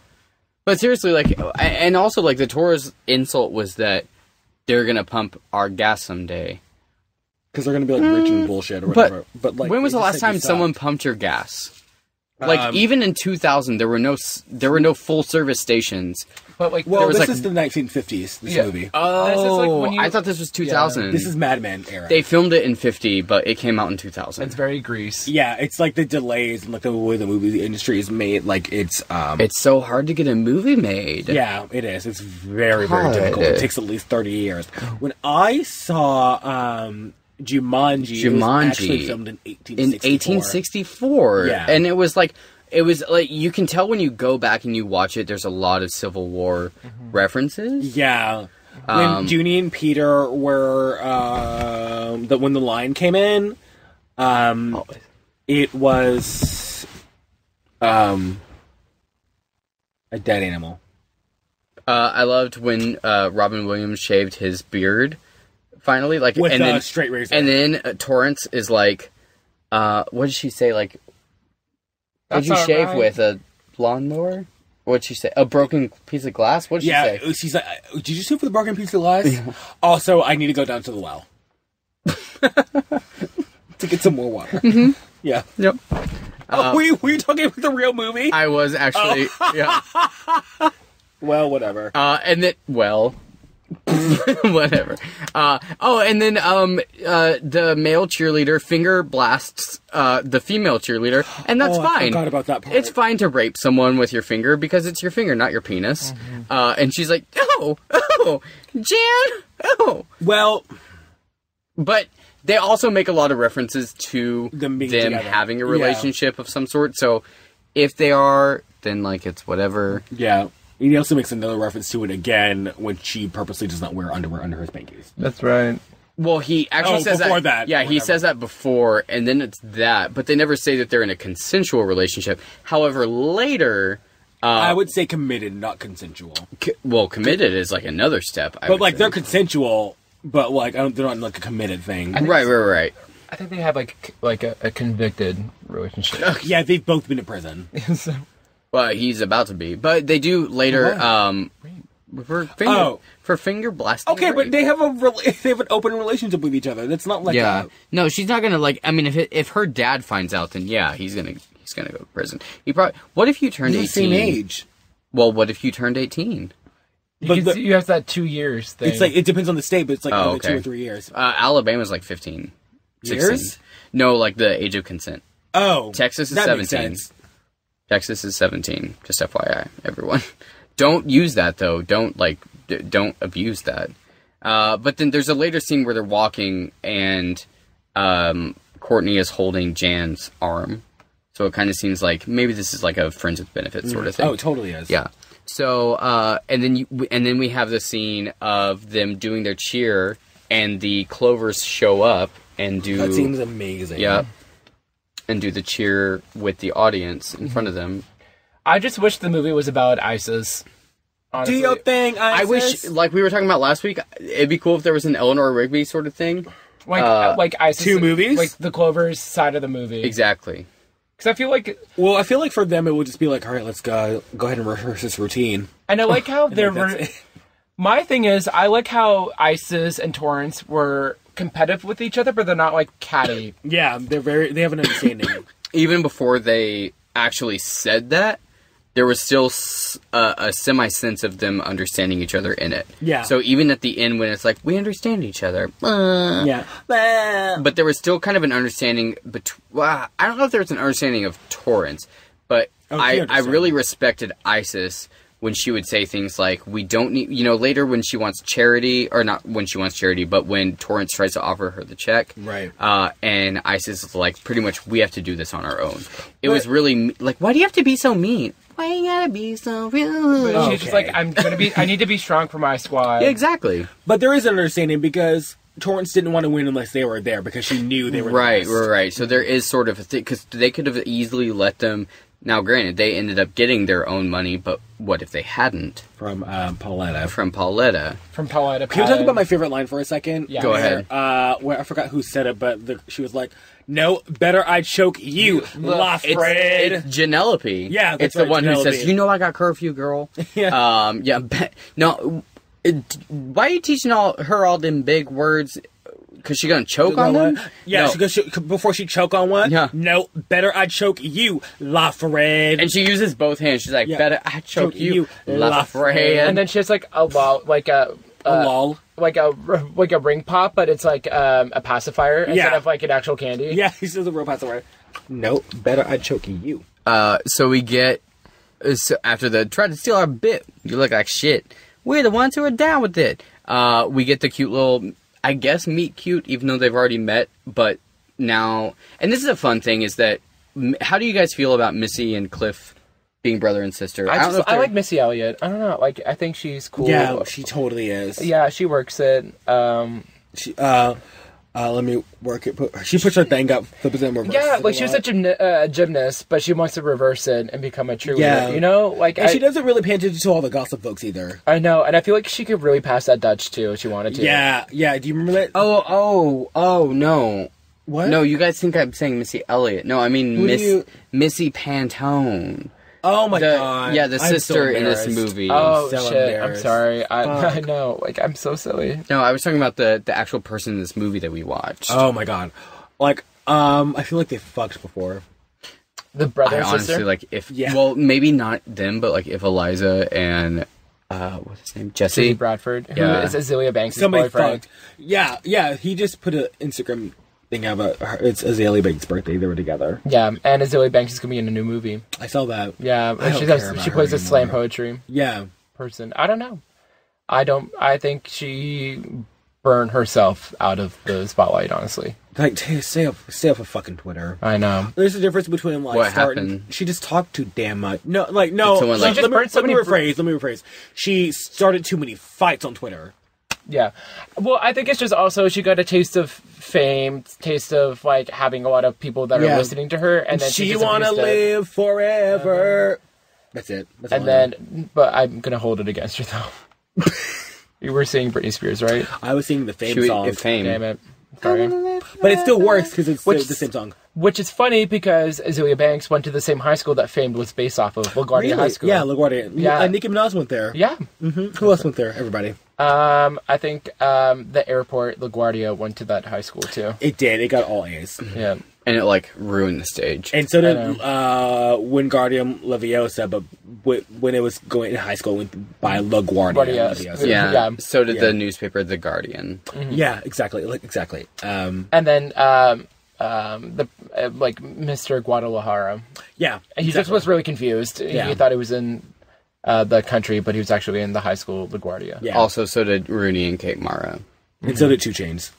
But seriously, like, and also, like, the Toros' insult was that they're gonna pump our gas someday. Because they're gonna be, like, rich and bullshit or whatever. But like, when was the last time someone pumped your gas? Like, even in 2000, there were no full-service stations. But, like, well, this like, is the 1950s, this movie. Oh, this is like when you, I thought this was 2000. Yeah, this is Mad Men era. They filmed it in 50, but it came out in 2000. It's very Grease. Yeah, it's like the delays and like the way the movie industry is made. Like it's so hard to get a movie made. Yeah, it is. It's very difficult. It takes at least 30 years. When I saw Jumanji, it was actually filmed in 1864. Yeah, and it was like you can tell when you go back and you watch it. There's a lot of Civil War references. Yeah. When Junie and Peter were when the line came in, it was a dead animal. I loved when Robin Williams shaved his beard finally, like with and then straight razor, and then Torrance is like, what did she say? Like, what'd you shave with a lawnmower? What'd she say? A broken piece of glass? What'd she say? Yeah, she's like, did you shave with a broken piece of glass? Yeah. Also, I need to go down to the well. To get some more water. Mm-hmm. Yeah. Yep. Were you talking about the real movie? I was actually, yeah. Well, whatever. And then, whatever. And then the male cheerleader finger blasts the female cheerleader, and that's fine. I forgot about that part. It's fine to rape someone with your finger because it's your finger, not your penis. Mm-hmm. And she's like, oh, Jan, oh. Well, but they also make a lot of references to them having a relationship of some sort. So if they are, then like it's whatever. Yeah. He also makes another reference to it again when she purposely does not wear underwear under her spankies. That's right. Well, he actually says before that. Yeah, he says that before, and then it's that. But they never say that they're in a consensual relationship. However, later... I would say committed, not consensual. Committed is like another step. But like they're consensual, but like they're not like a committed thing. Right. I think they have like a convicted relationship. Yeah, they've both been in prison. So. Well, he's about to be, but they do later. For finger blasting. Okay, but they have an open relationship with each other. That's not like No, she's not gonna like. I mean, if her dad finds out, then yeah, he's gonna go to prison. He probably. What if you turned 18? The same age. Well, what if you turned 18? You have that 2 years thing. It's like it depends on the state, but it's like 2 or 3 years. Alabama's like 15. Years? 16. No, like the age of consent. Oh, Texas is that 17. makes sense. Texas is 17. Just FYI, everyone. Don't use that though. Don't abuse that. But then there's a later scene where they're walking and Courtney is holding Jan's arm. So it kind of seems like maybe this is like a friends with benefits sort of thing. Oh, it totally is. Yeah. So and then we have the scene of them doing their cheer and the Clovers show up and do. That seems amazing. Yeah. And do the cheer with the audience in front of them. I just wish the movie was about ISIS. Honestly. Do your thing, ISIS. I wish, like we were talking about last week, it'd be cool if there was an Eleanor Rigby sort of thing. Like ISIS. 2 movies? Like the Clovers side of the movie. Exactly. Because I feel like... Well, I feel like for them it would just be like, all right, let's go ahead and rehearse this routine. And I like how they're... My thing is, I like how ISIS and Torrance were competitive with each other, but they're not like catty. Yeah, they have an understanding. Even before they actually said that, there was still a semi-sense of them understanding each other in it. Yeah. So even at the end when it's like, we understand each other. Yeah. But there was still kind of an understanding I don't know if there was an understanding of Torrance, but I really respected Isis when she would say things like, we don't need, later when she wants charity, or not when she wants charity, but when Torrance tries to offer her the check. Right. And Isis is like, pretty much, we have to do this on our own. It was really, like, why do you have to be so mean? Why you gotta be so real? But she's just like, I need to be strong for my squad. Yeah, exactly. But there is an understanding because Torrance didn't want to win unless they were there because she knew they were Right. So there is sort of a thing, because they could have easily let them. Now, granted, they ended up getting their own money, but what if they hadn't? From Pauletta. From Pauletta. Can we talk about my favorite line for a second? Yeah. Go ahead. Where I forgot who said it, but she was like, "No, better I choke you, Lafred." It's Janelope. Yeah, it's the one who says, "You know I got curfew, girl." Yeah. No. Why are you teaching her all them big words? Because she gonna choke on them? Yeah, no. Before she choke on one? Yeah. No, better I choke you, Lafred. And she uses both hands. She's like, better I choke you, Lafred. And then she has like a lol, like a lol. Like a ring pop, but it's like a pacifier instead of like an actual candy. Yeah, he says a real pacifier. No, better I choke you. So we get, after the try to steal our bit, you look like shit. We're the ones who are down with it. We get the cute little, I guess, meet cute, even though they've already met, but now, and this is a fun thing, is that, how do you guys feel about Missy and Cliff being brother and sister? I like Missy Elliott. I don't know, like, I think she's cool. Yeah, she totally is. Yeah, she works it. Let me work it. She puts her thing up, flips it in reverse. Yeah, like she was such a gymnast, but she wants to reverse it and become a cheerleader. Yeah. You know? Like, and she doesn't really pay attention to all the gossip folks either. I know, and I feel like she could really pass that Dutch too if she wanted to. Yeah. Do you remember that? Oh, no. What? No, you guys think I'm saying Missy Elliott. No, I mean Missy Pantone. Oh my god. Yeah, the sister in this movie. Oh, shit. I'm sorry. I know. Like, I'm so silly. No, I was talking about the actual person in this movie that we watched. Oh my god. Like, I feel like they fucked before. The brother and sister? Honestly, like, well, maybe not them, but like if Eliza and, what's his name? Jesse Bradford. Who is Azealia Banks' boyfriend. Fucked. Yeah, he just put an Instagram thing about it's Azealia Banks' birthday. They were together. Yeah, and Azealia Banks is gonna be in a new movie. I saw that. Yeah, she plays a slam poetry. Yeah, person. I don't know. I think she burned herself out of the spotlight. Honestly, like stay off of fucking Twitter. I know. There's a difference between like what happened. She just talked too damn much. No. Let me rephrase. She started too many fights on Twitter. Yeah. Well, I think it's just also she got a taste of fame, taste of like having a lot of people that are listening to her, and then she wanna live forever. That's it. That's all and then, but I'm gonna hold it against her though. You were singing Britney Spears, right? I was singing the Fame song. Fame. Damn it. Sorry. But it still works because it's the same song. Which is funny because Azealia Banks went to the same high school that Famed was based off of, LaGuardia High School. Yeah, LaGuardia. Yeah. Nicki Minaj went there. Yeah. Mm-hmm. Who else went there? Everybody. I think the airport, LaGuardia, went to that high school too. It did. It got all A's. Yeah. And it, like, ruined the stage. And so did Wingardium Leviosa, but when it was going in high school, it went by LaGuardia Leviosa. Yeah. So did the newspaper The Guardian. Mm-hmm. Yeah, exactly. Exactly. And then like Mr. Guadalajara. Yeah. He just was really confused. Yeah. He thought it was in the country, but he was actually in the high school, LaGuardia. Yeah. Also, so did Rooney and Kate Mara. And so did 2 Chainz.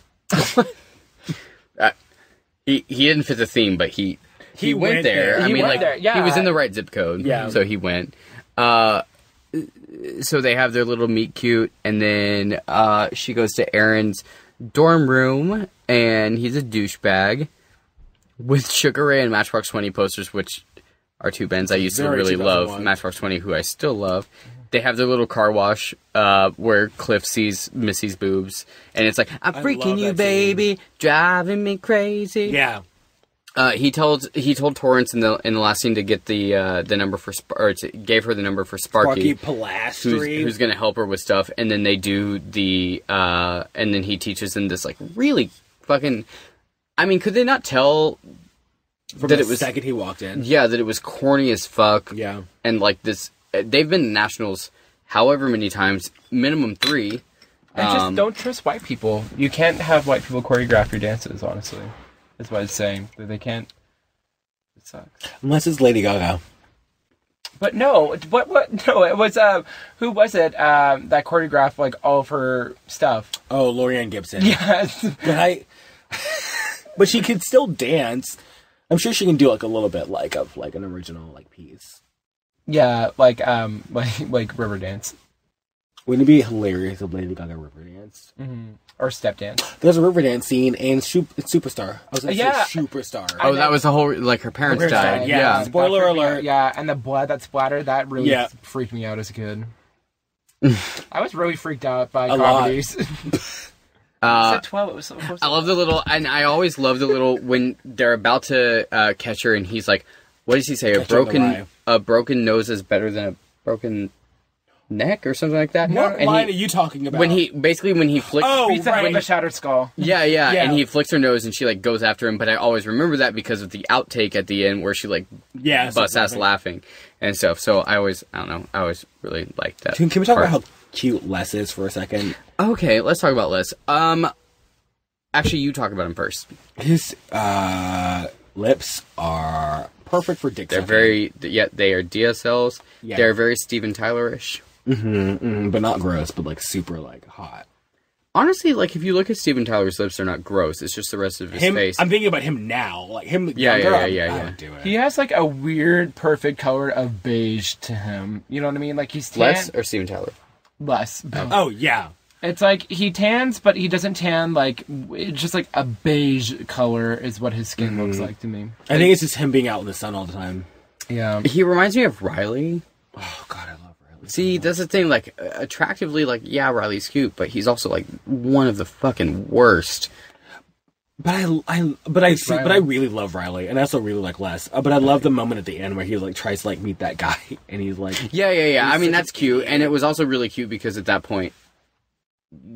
He didn't fit the theme, but he went there. He went there, yeah. He was in the right zip code. Yeah. So he went. So they have their little meet cute, and then she goes to Aaron's dorm room, and he's a douchebag with Sugar Ray and Matchbox 20 posters, which are 2 bands I used to really love. Matchbox 20, who I still love. They have their little car wash where Cliff sees Missy's boobs, and it's like, I'm freaking you, baby, driving me crazy. Yeah. He told Torrance in the last scene to get the number for gave her the number for Sparky Pilastri, who's going to help her with stuff, and then they do the and then he teaches them this like really fucking. I mean, could they not tell from that the it was second he walked in? Yeah, that it was corny as fuck. Yeah, and like this, they've been nationals however many times, minimum 3. And just don't trust white people. You can't have white people choreograph your dances, honestly. That's what it's saying. They can't. It sucks. Unless it's Lady Gaga. But no, what? No, it was, who was it, that choreographed, like, all of her stuff? Oh, Lorianne Gibson. Yes. But she could still dance. I'm sure she can do, like, a little bit, like, of, like, an original, like, piece. Yeah, like Riverdance. Wouldn't it be hilarious if Lady Gaga Riverdance? Mm-hmm. Or step dance. There's a Riverdance scene in Superstar. I was going to say Superstar. Oh, that was the whole, like, her parents died. Yeah. Spoiler alert. Yeah, and the blood that splattered, that really freaked me out as a kid. I was really freaked out by comedies. I love the little, and I always love the little, when they're about to catch her, and he's like, what does he say? A broken nose is better than a broken neck or something like that. What line are you talking about? When he flicks with a shattered skull. Yeah, and he flicks her nose and she like goes after him, but I always remember that because of the outtake at the end where she like busts ass laughing and stuff. So I always really liked that. Can we talk about how cute Les is for a second? Okay, let's talk about Les. Actually, you talk about him first. His lips are perfect for dick sucking. They are DSLs. Yeah. They're very Steven Tyler-ish. But not gross, but like super like hot. Honestly, like if you look at Steven Tyler's lips, they're not gross. It's just the rest of his face. I'm thinking about him now, like him. Yeah. I would do it. He has like a weird, perfect color of beige to him. You know what I mean? Like he's tan. Les or Steven Tyler? Les. Oh yeah. It's like he tans, but he doesn't tan like it's just like a beige color is what his skin looks like to me. I think it's just him being out in the sun all the time. Yeah. He reminds me of Riley. Oh god, I love Riley. See, that's the thing. Like attractively, like Riley's cute, but he's also like one of the fucking worst. But I really love Riley, and I also really like Les. But I love the moment at the end where he like tries to like meet that guy, and he's like, yeah. I mean, that's cute, and it was also really cute because at that point,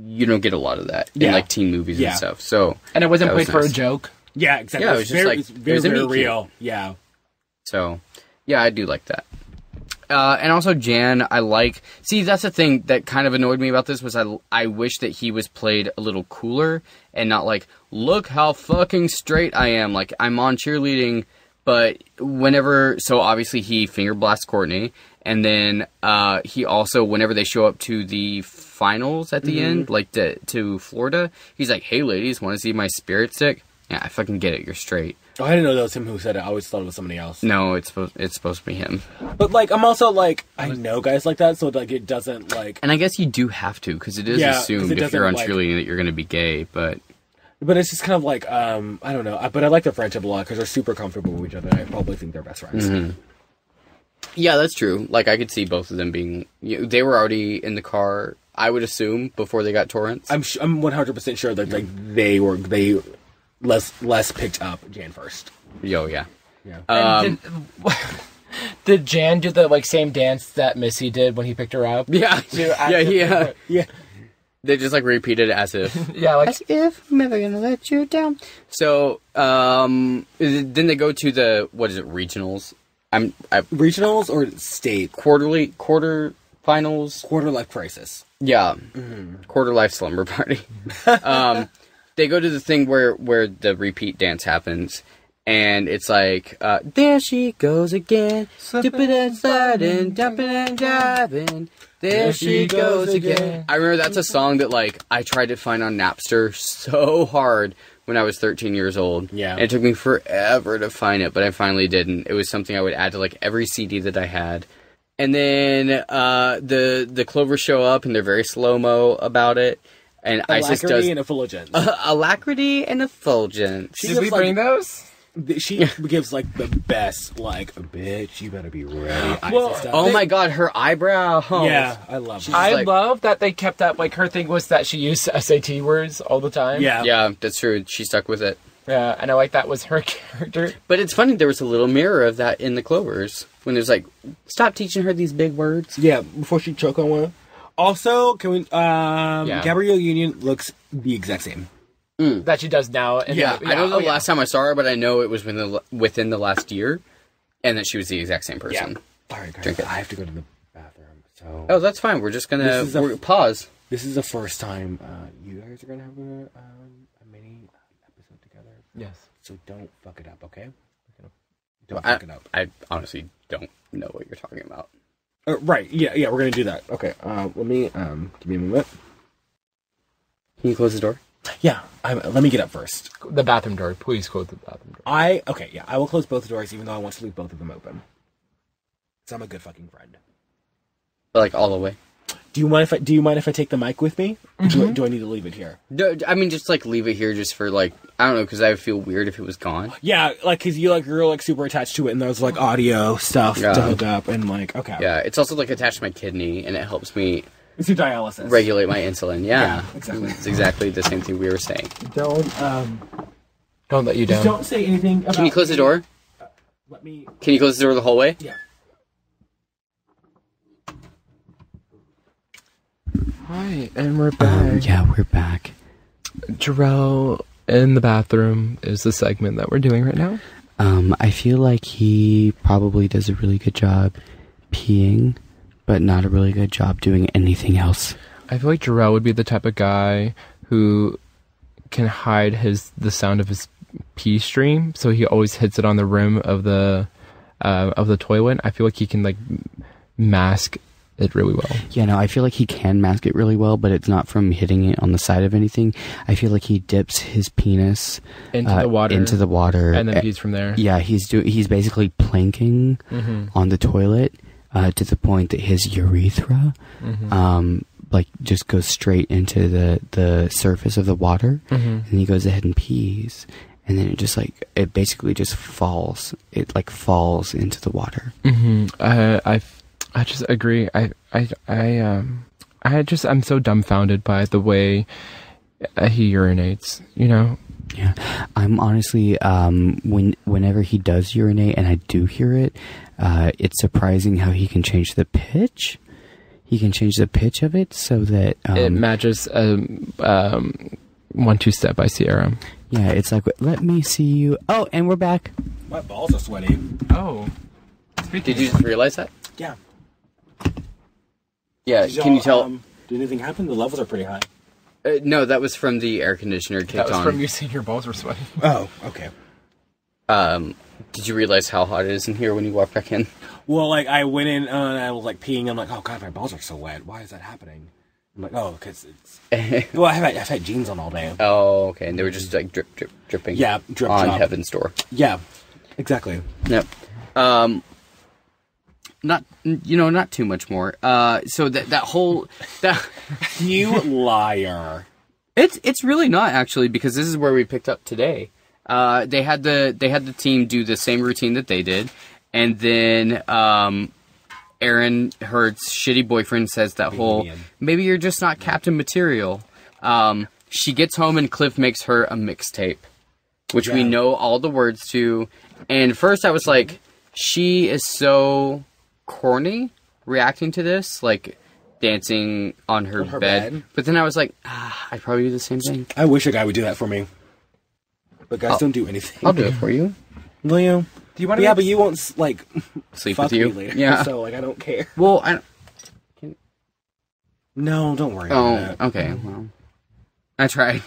you don't get a lot in like teen movies and stuff. So and it wasn't played for a joke. Yeah, exactly. Yeah, it was just like very real. Yeah. So, yeah, I do like that. And also Jan, I like... See, that's the thing that kind of annoyed me about this was I wish that he was played a little cooler and not like, look how fucking straight I am. Like, I'm on cheerleading, but whenever... So, obviously, he finger blasts Courtney. And then he also, whenever they show up to the finals at the end, like to Florida, he's like, hey, ladies, want to see my spirit stick? Yeah, I fucking get it. You're straight. Oh, I didn't know that was him who said it. I always thought it was somebody else. No, it's supposed to be him. But, like, I'm also, like, I know guys like that, so, like, it doesn't, like... And I guess you do have to, because it is assumed if you're on cheerleading that you're going to be gay, but... But it's just kind of like, I don't know. But I like their friendship a lot, because they're super comfortable with each other, and I probably think they're best friends. Mm-hmm. Yeah, that's true. Like, I could see both of them being... they were already in the car, I would assume, before they got Torrance. I'm 100% sure that, like, they less picked up Jan first. Yo, yeah. Did Jan do the like same dance that Missy did when he picked her up? Yeah, Yeah. They just like repeated it as if, as if I'm never gonna let you down. So, then they go to the regionals. Regionals or state quarter finals, quarter life crisis. Yeah, quarter life slumber party. They go to the thing where the repeat dance happens. And it's like, there she goes again, dipping and sliding, jumping and diving, there she goes again. I remember that's a song that, like, I tried to find on Napster so hard when I was 13 years old. Yeah. And it took me forever to find it, but I finally did, and it was something I would add to, like, every CD that I had. And then, the Clovers show up, and they're very slow-mo about it. And Isis does... Alacrity and effulgence. Alacrity and effulgence. Did we bring those? She gives, like, the best, like, bitch, you better be ready. Well, oh my god, her eyebrow. Oh. Yeah, I love her. I love that they kept up, like, her thing was that she used SAT words all the time. Yeah. Yeah, that's true. She stuck with it. Yeah, and I like that was her character. But it's funny, there was a little mirror of that in the Clovers. When there's like, stop teaching her these big words. Yeah, before she choke on one. Also, can we, Gabrielle Union looks the exact same. That she does now. I don't know the last time I saw her, but I know it was within the last year, and that she was the exact same person. Yeah. All right, guys, I have to go to the bathroom. So. Oh, that's fine. We're just gonna pause. This is the first time you guys are gonna have a mini episode together. Yes. So don't fuck it up, okay? Don't fuck it up. I honestly don't know what you're talking about. Right. Yeah. We're gonna do that. Okay. Let me give me a moment. Can you close the door? Yeah, let me get up first. The bathroom door. Please close the bathroom door. I will close both doors, even though I want to leave both of them open. So I'm a good fucking friend. Like, all the way? Do you mind if I take the mic with me? Mm-hmm. Do I need to leave it here? No, I mean, just, like, leave it here just for, like, I don't know, because I would feel weird if it was gone. Yeah, like, because you're, like, super attached to it, and there's, like, audio stuff to hook up, and, like, okay. Yeah, it's also, like, attached to my kidney, and it helps me... It's your dialysis. Regulate my insulin, yeah. Exactly. It's exactly the same thing we were saying. Don't let you down. Don't say anything about... Can you close the door? Can you close the door the whole way? Yeah. Hi, and we're back. Yeah, we're back. Jarrell in the bathroom is the segment that we're doing right now. I feel like he probably does a really good job peeing, but not a really good job doing anything else. I feel like Jarrell would be the type of guy who can hide the sound of his pee stream, so he always hits it on the rim of the toilet. I feel like he can, like, mask it really well. Yeah, no, I feel like he can mask it really well, but it's not from hitting it on the side of anything. I feel like he dips his penis into the water, and then pees from there. Yeah, he's basically planking on the toilet to the point that his urethra like just goes straight into the surface of the water, and he goes ahead and pees, and then it basically just falls. It like falls into the water. I just agree. I'm so dumbfounded by the way he urinates, you know? Yeah. I'm honestly, whenever he does urinate and I do hear it, it's surprising how he can change the pitch. He can change the pitch of it so that... it matches 1-2 Step by Sierra. Yeah, it's like, let me see you. Oh, and we're back. My balls are sweaty. Oh. Did you just realize that? Yeah. Yeah, can you tell... did anything happen? The levels are pretty high. No, that was from the air conditioner kicked on. That was from you seeing your balls were sweating. Oh, okay. Did you realize how hot it is in here when you walked back in? Well, like, I went in and I was, like, peeing. I'm like, oh, God, my balls are so wet. Why is that happening? I'm like, oh, because it's... Well, I've had jeans on all day. Oh, okay. And they were just like dripping. Yeah, drip on drop. Heaven's Door. Yeah, exactly. Yep. Not too much more. So that whole You liar. It's really not actually, because this is where we picked up today. They had the team do the same routine that they did, and then Aaron, her shitty boyfriend, says that whole maybe you're just not Captain Material. She gets home and Cliff makes her a mixtape, which we know all the words to. And first I was like, she is so corny reacting to this, like dancing on her bed. But then I was like, I'd probably do the same thing. I wish a guy would do that for me. But guys don't do anything. I'll do it for you. Will you? Do you want to? Yeah, but you won't like sleep fuck with you me later. Yeah. So like I don't care. Well, I don't... No, don't worry about that. Okay. Well, I tried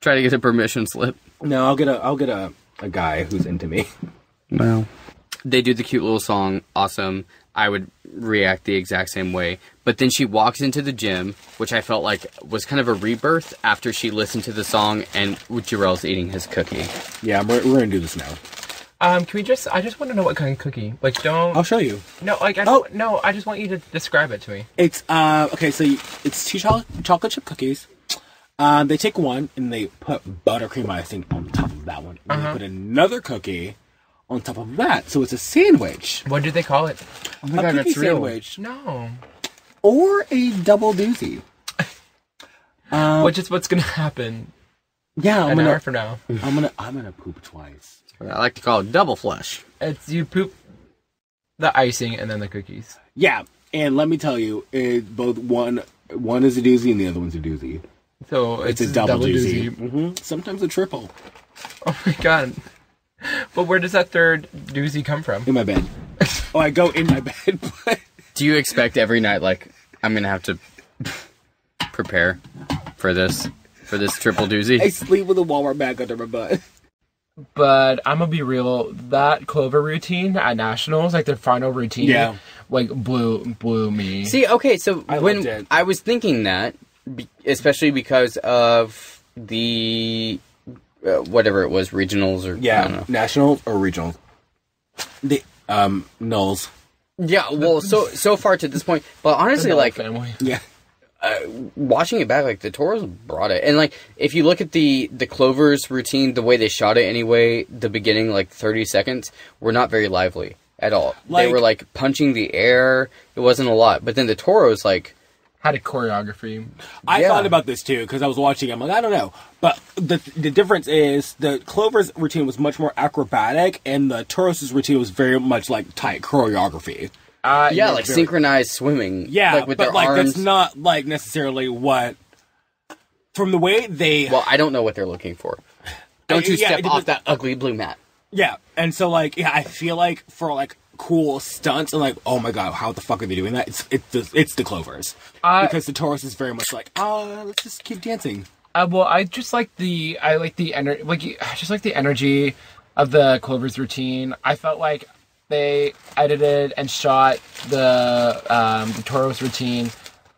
to get a permission slip. No, I'll get a guy who's into me. Well, they do the cute little song. Awesome. I would react the exact same way. But then she walks into the gym, which I felt like was kind of a rebirth after she listened to the song and Jarrell's eating his cookie. Yeah, we're gonna do this now. Can we just? I just want to know what kind of cookie. Like, don't. I'll show you. No, like, no. I just want you to describe it to me. It's okay. So it's two chocolate chip cookies. They take one and they put buttercream icing on top of that one. And they put another cookie on top of that. So it's a sandwich. What do they call it? Oh my god, that's real. Sandwich. No. Or a double doozy. Which is what's gonna happen. Yeah, an hour from now. I'm gonna poop twice. I like to call it double flush. It's you poop the icing and then the cookies. Yeah, and let me tell you, both one is a doozy and the other one's a doozy. So it's a double doozy. Mm-hmm. Sometimes a triple. Oh my god. But where does that third doozy come from? In my bed. Oh, I go in my bed. But... Do you expect every night, like, I'm going to have to prepare for this triple doozy? I sleep with a Walmart bag under my butt. But I'm going to be real, that Clover routine at Nationals, like their final routine, like blew me. See, okay, so when I was thinking that, especially because of the... whatever it was, regionals or... Yeah, I don't know. Nationals or regionals. The, nulls. Yeah, well, so far to this point, but honestly, like... family. Yeah. Watching it back, like, the Toros brought it. And, like, if you look at the Clovers routine, the way they shot it anyway, the beginning, like, 30 seconds, were not very lively at all. Like, they were, like, punching the air. It wasn't a lot. But then the Toros, like... had a choreography. I thought about this too because I was watching. I'm like, I don't know, but the difference is the Clover's routine was much more acrobatic, and the Taurus's routine was very much like tight choreography. Like synchronized swimming. Yeah, like with but their like arms. that's not like necessarily what. From the way they. Well, I don't know what they're looking for. Don't you step off that ugly blue mat. Yeah, and so like I feel like for like cool stunts and like, oh my god, how the fuck are they doing that? It's the Clovers because the Taurus is very much like, let's just keep dancing. Well, I just like the energy, the energy of the Clovers routine. I felt like they edited and shot the Taurus routine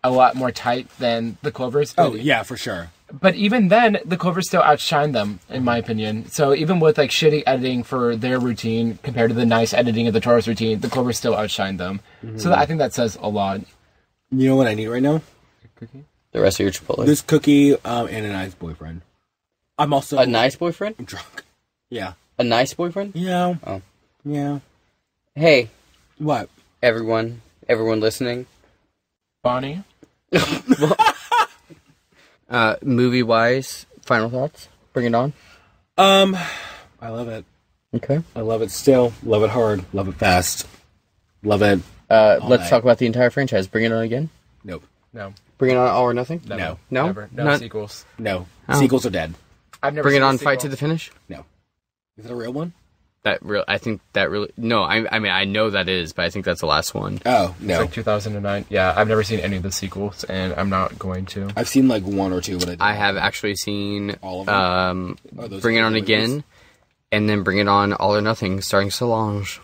a lot more tight than the Clovers. Oh yeah, for sure. But even then, the Clovers still outshined them, in my opinion. So even with like shitty editing for their routine compared to the nice editing of the Taurus routine, the Clovers still outshined them. Mm-hmm. So I think that says a lot. You know what I need right now? Cookie? The rest of your Chipotle. This cookie and a nice boyfriend. I'm also... A nice boyfriend? I'm drunk. Yeah. A nice boyfriend? Yeah. Oh. Yeah. Hey. What? Everyone listening? Bonnie? Movie-wise, final thoughts? Bring it on. I love it. Okay. I love it still. Love it hard. Love it fast. Love it. Let's talk about the entire franchise. Bring it on again? Nope. No. Bring it on All or Nothing? No. No? Never. No sequels. No. Oh. Sequels are dead. I've never Bring seen it a on sequel. Fight to the Finish? No. Is it a real one? I think that really... No, I mean, I know that is, but I think that's the last one. Oh, no. It's like 2009. Yeah, I've never seen any of the sequels, and I'm not going to. I've seen like one or two, but I have actually seen all of them. Bring It On Again, and then Bring It On All or Nothing, starring Solange.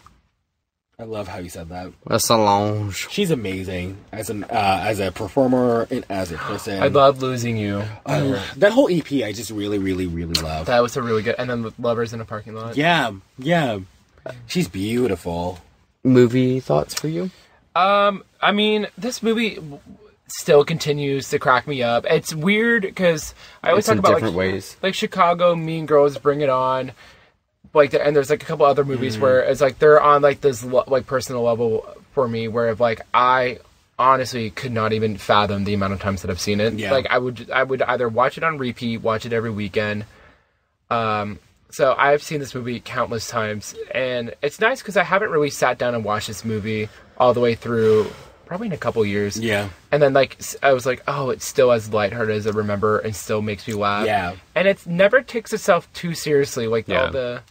I love how you said that. A Solange. She's amazing as a performer and as a person. I love Losing You. That whole EP, I just really, really, really love. That was a really good. And then Lovers in a Parking Lot. Yeah. She's beautiful. Movie thoughts for you? I mean, this movie still continues to crack me up. It's weird because I always talk about different ways. Like Chicago, Mean Girls, Bring It On. Like, and there's like a couple other movies where it's like they're on like this like personal level for me, where like I honestly could not even fathom the amount of times that I've seen it. Yeah. Like I would either watch it on repeat, watch it every weekend. So I've seen this movie countless times, and it's nice because I haven't really sat down and watched this movie all the way through, probably in a couple years. Yeah. And then like I was like, oh, it's still as lighthearted as I remember, and still makes me laugh. Yeah. And it never takes itself too seriously. Like all the.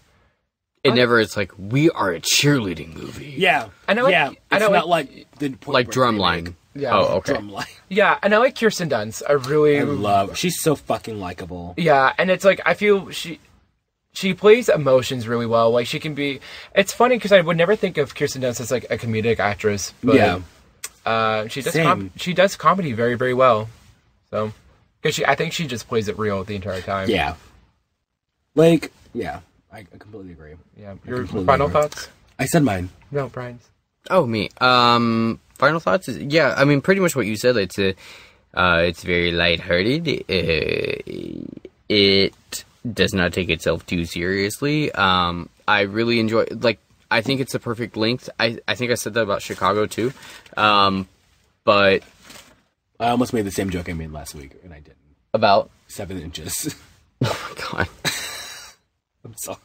It never is like, we are a cheerleading movie. Yeah. I know. Yeah. I know. It's not like the Point Break Drumline. remake. Yeah. Oh, okay. Drumline. Yeah, and I like Kirsten Dunst. I love. She's so fucking likable. Yeah, and it's like I feel she plays emotions really well. Like she can be. It's funny because I would never think of Kirsten Dunst as like a comedic actress, but she does. She does comedy very, very well. So, because I think she just plays it real the entire time. Yeah. Like, yeah, I completely agree. Yeah. Your final thoughts? I said mine. No, Brian's. Oh, me. Final thoughts is, yeah, I mean, pretty much what you said. It's very lighthearted. It does not take itself too seriously. I really enjoy, like, I think it's the perfect length. I think I said that about Chicago too. But I almost made the same joke I made last week, and I didn't. About 7 inches. Oh my god. I'm sorry.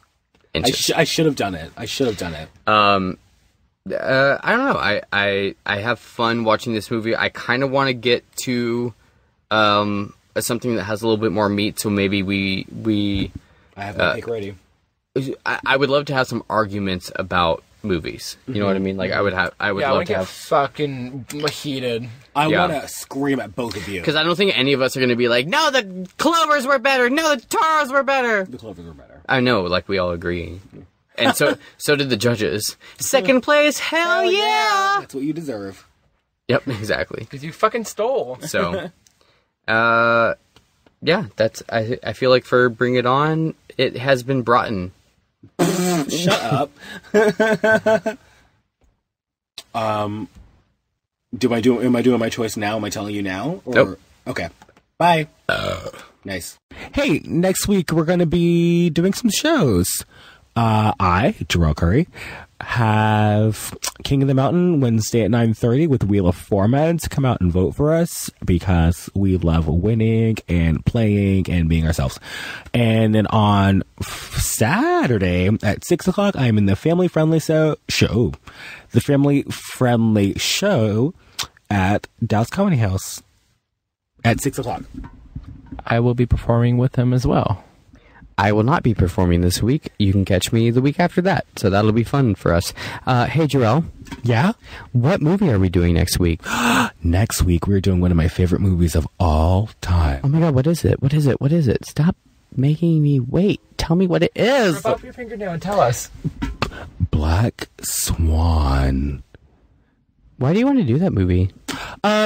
Inches. I should have done it. I don't know. I have fun watching this movie. I kind of want to get to something that has a little bit more meat. So maybe we. I have my pick ready. I would love to have some arguments about movies. You know what I mean? Like I would love to have fucking heated. I want to scream at both of you because I don't think any of us are going to be like, no, the Clovers were better. No, the Taras were better. The Clovers were better. I know, like we all agree. And so did the judges. Second place, hell yeah! That's what you deserve. Yep, exactly. Because you fucking stole. So, yeah, that's. I feel like for Bring It On, it has been brought in. Shut up. Am I doing my choice now? Am I telling you now? Or? Nope. Okay. Bye. Nice. Hey, next week we're going to be doing some shows. I, Jarrell Curry, have King of the Mountain Wednesday at 9:30 with Wheel of Formats. Come out and vote for us because we love winning and playing and being ourselves. And then on Saturday at 6 o'clock, I'm in the Family Friendly show. The Family Friendly show at Dallas Comedy House at 6 o'clock. I will be performing with him as well. I will not be performing this week. You can catch me the week after that. So that'll be fun for us. Hey, Jarrell. Yeah? What movie are we doing next week? Next week, we're doing one of my favorite movies of all time. Oh my god, what is it? What is it? What is it? Stop making me wait. Tell me what it is. Rip off your fingernail and tell us. Black Swan. Why do you want to do that movie?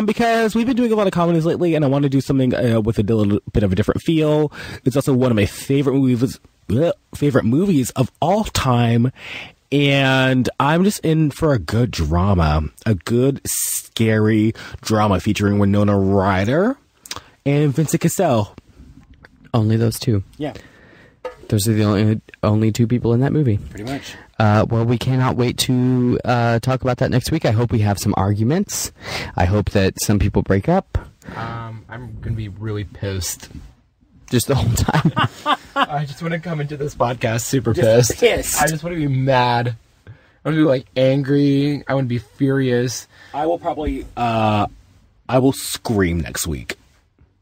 Because we've been doing a lot of comedies lately, and I want to do something with a little bit of a different feel. It's also one of my favorite movies of all time, and I'm just in for a good drama, a good scary drama featuring Winona Ryder and Vincent Cassel. Only those two. Yeah. Those are the only two people in that movie. Pretty much. Well, we cannot wait to talk about that next week. I hope we have some arguments. I hope that some people break up. I'm going to be really pissed. Just the whole time. I just want to come into this podcast super pissed. I just want to be mad. I want to be like angry. I want to be furious. I will probably, I will scream next week.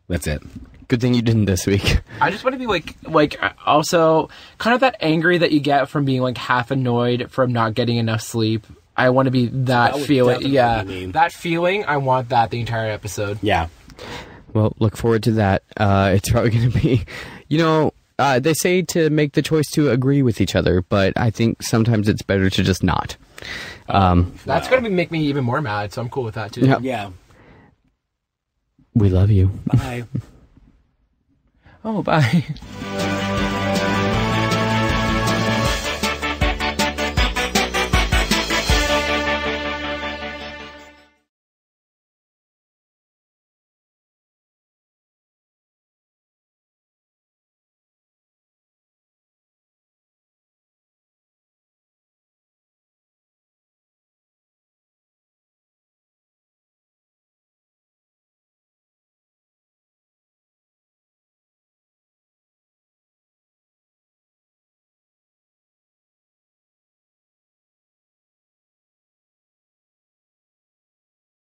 That's it. Good thing you didn't this week. I just want to be like also kind of that angry that you get from being like half annoyed from not getting enough sleep. I want to be that feeling. Yeah, that feeling. I want that the entire episode. Yeah. Well, look forward to that. It's probably going to be, they say to make the choice to agree with each other, but I think sometimes it's better to just not. That's going to make me even more mad, so I'm cool with that too. Yeah. We love you. Bye. Oh, bye.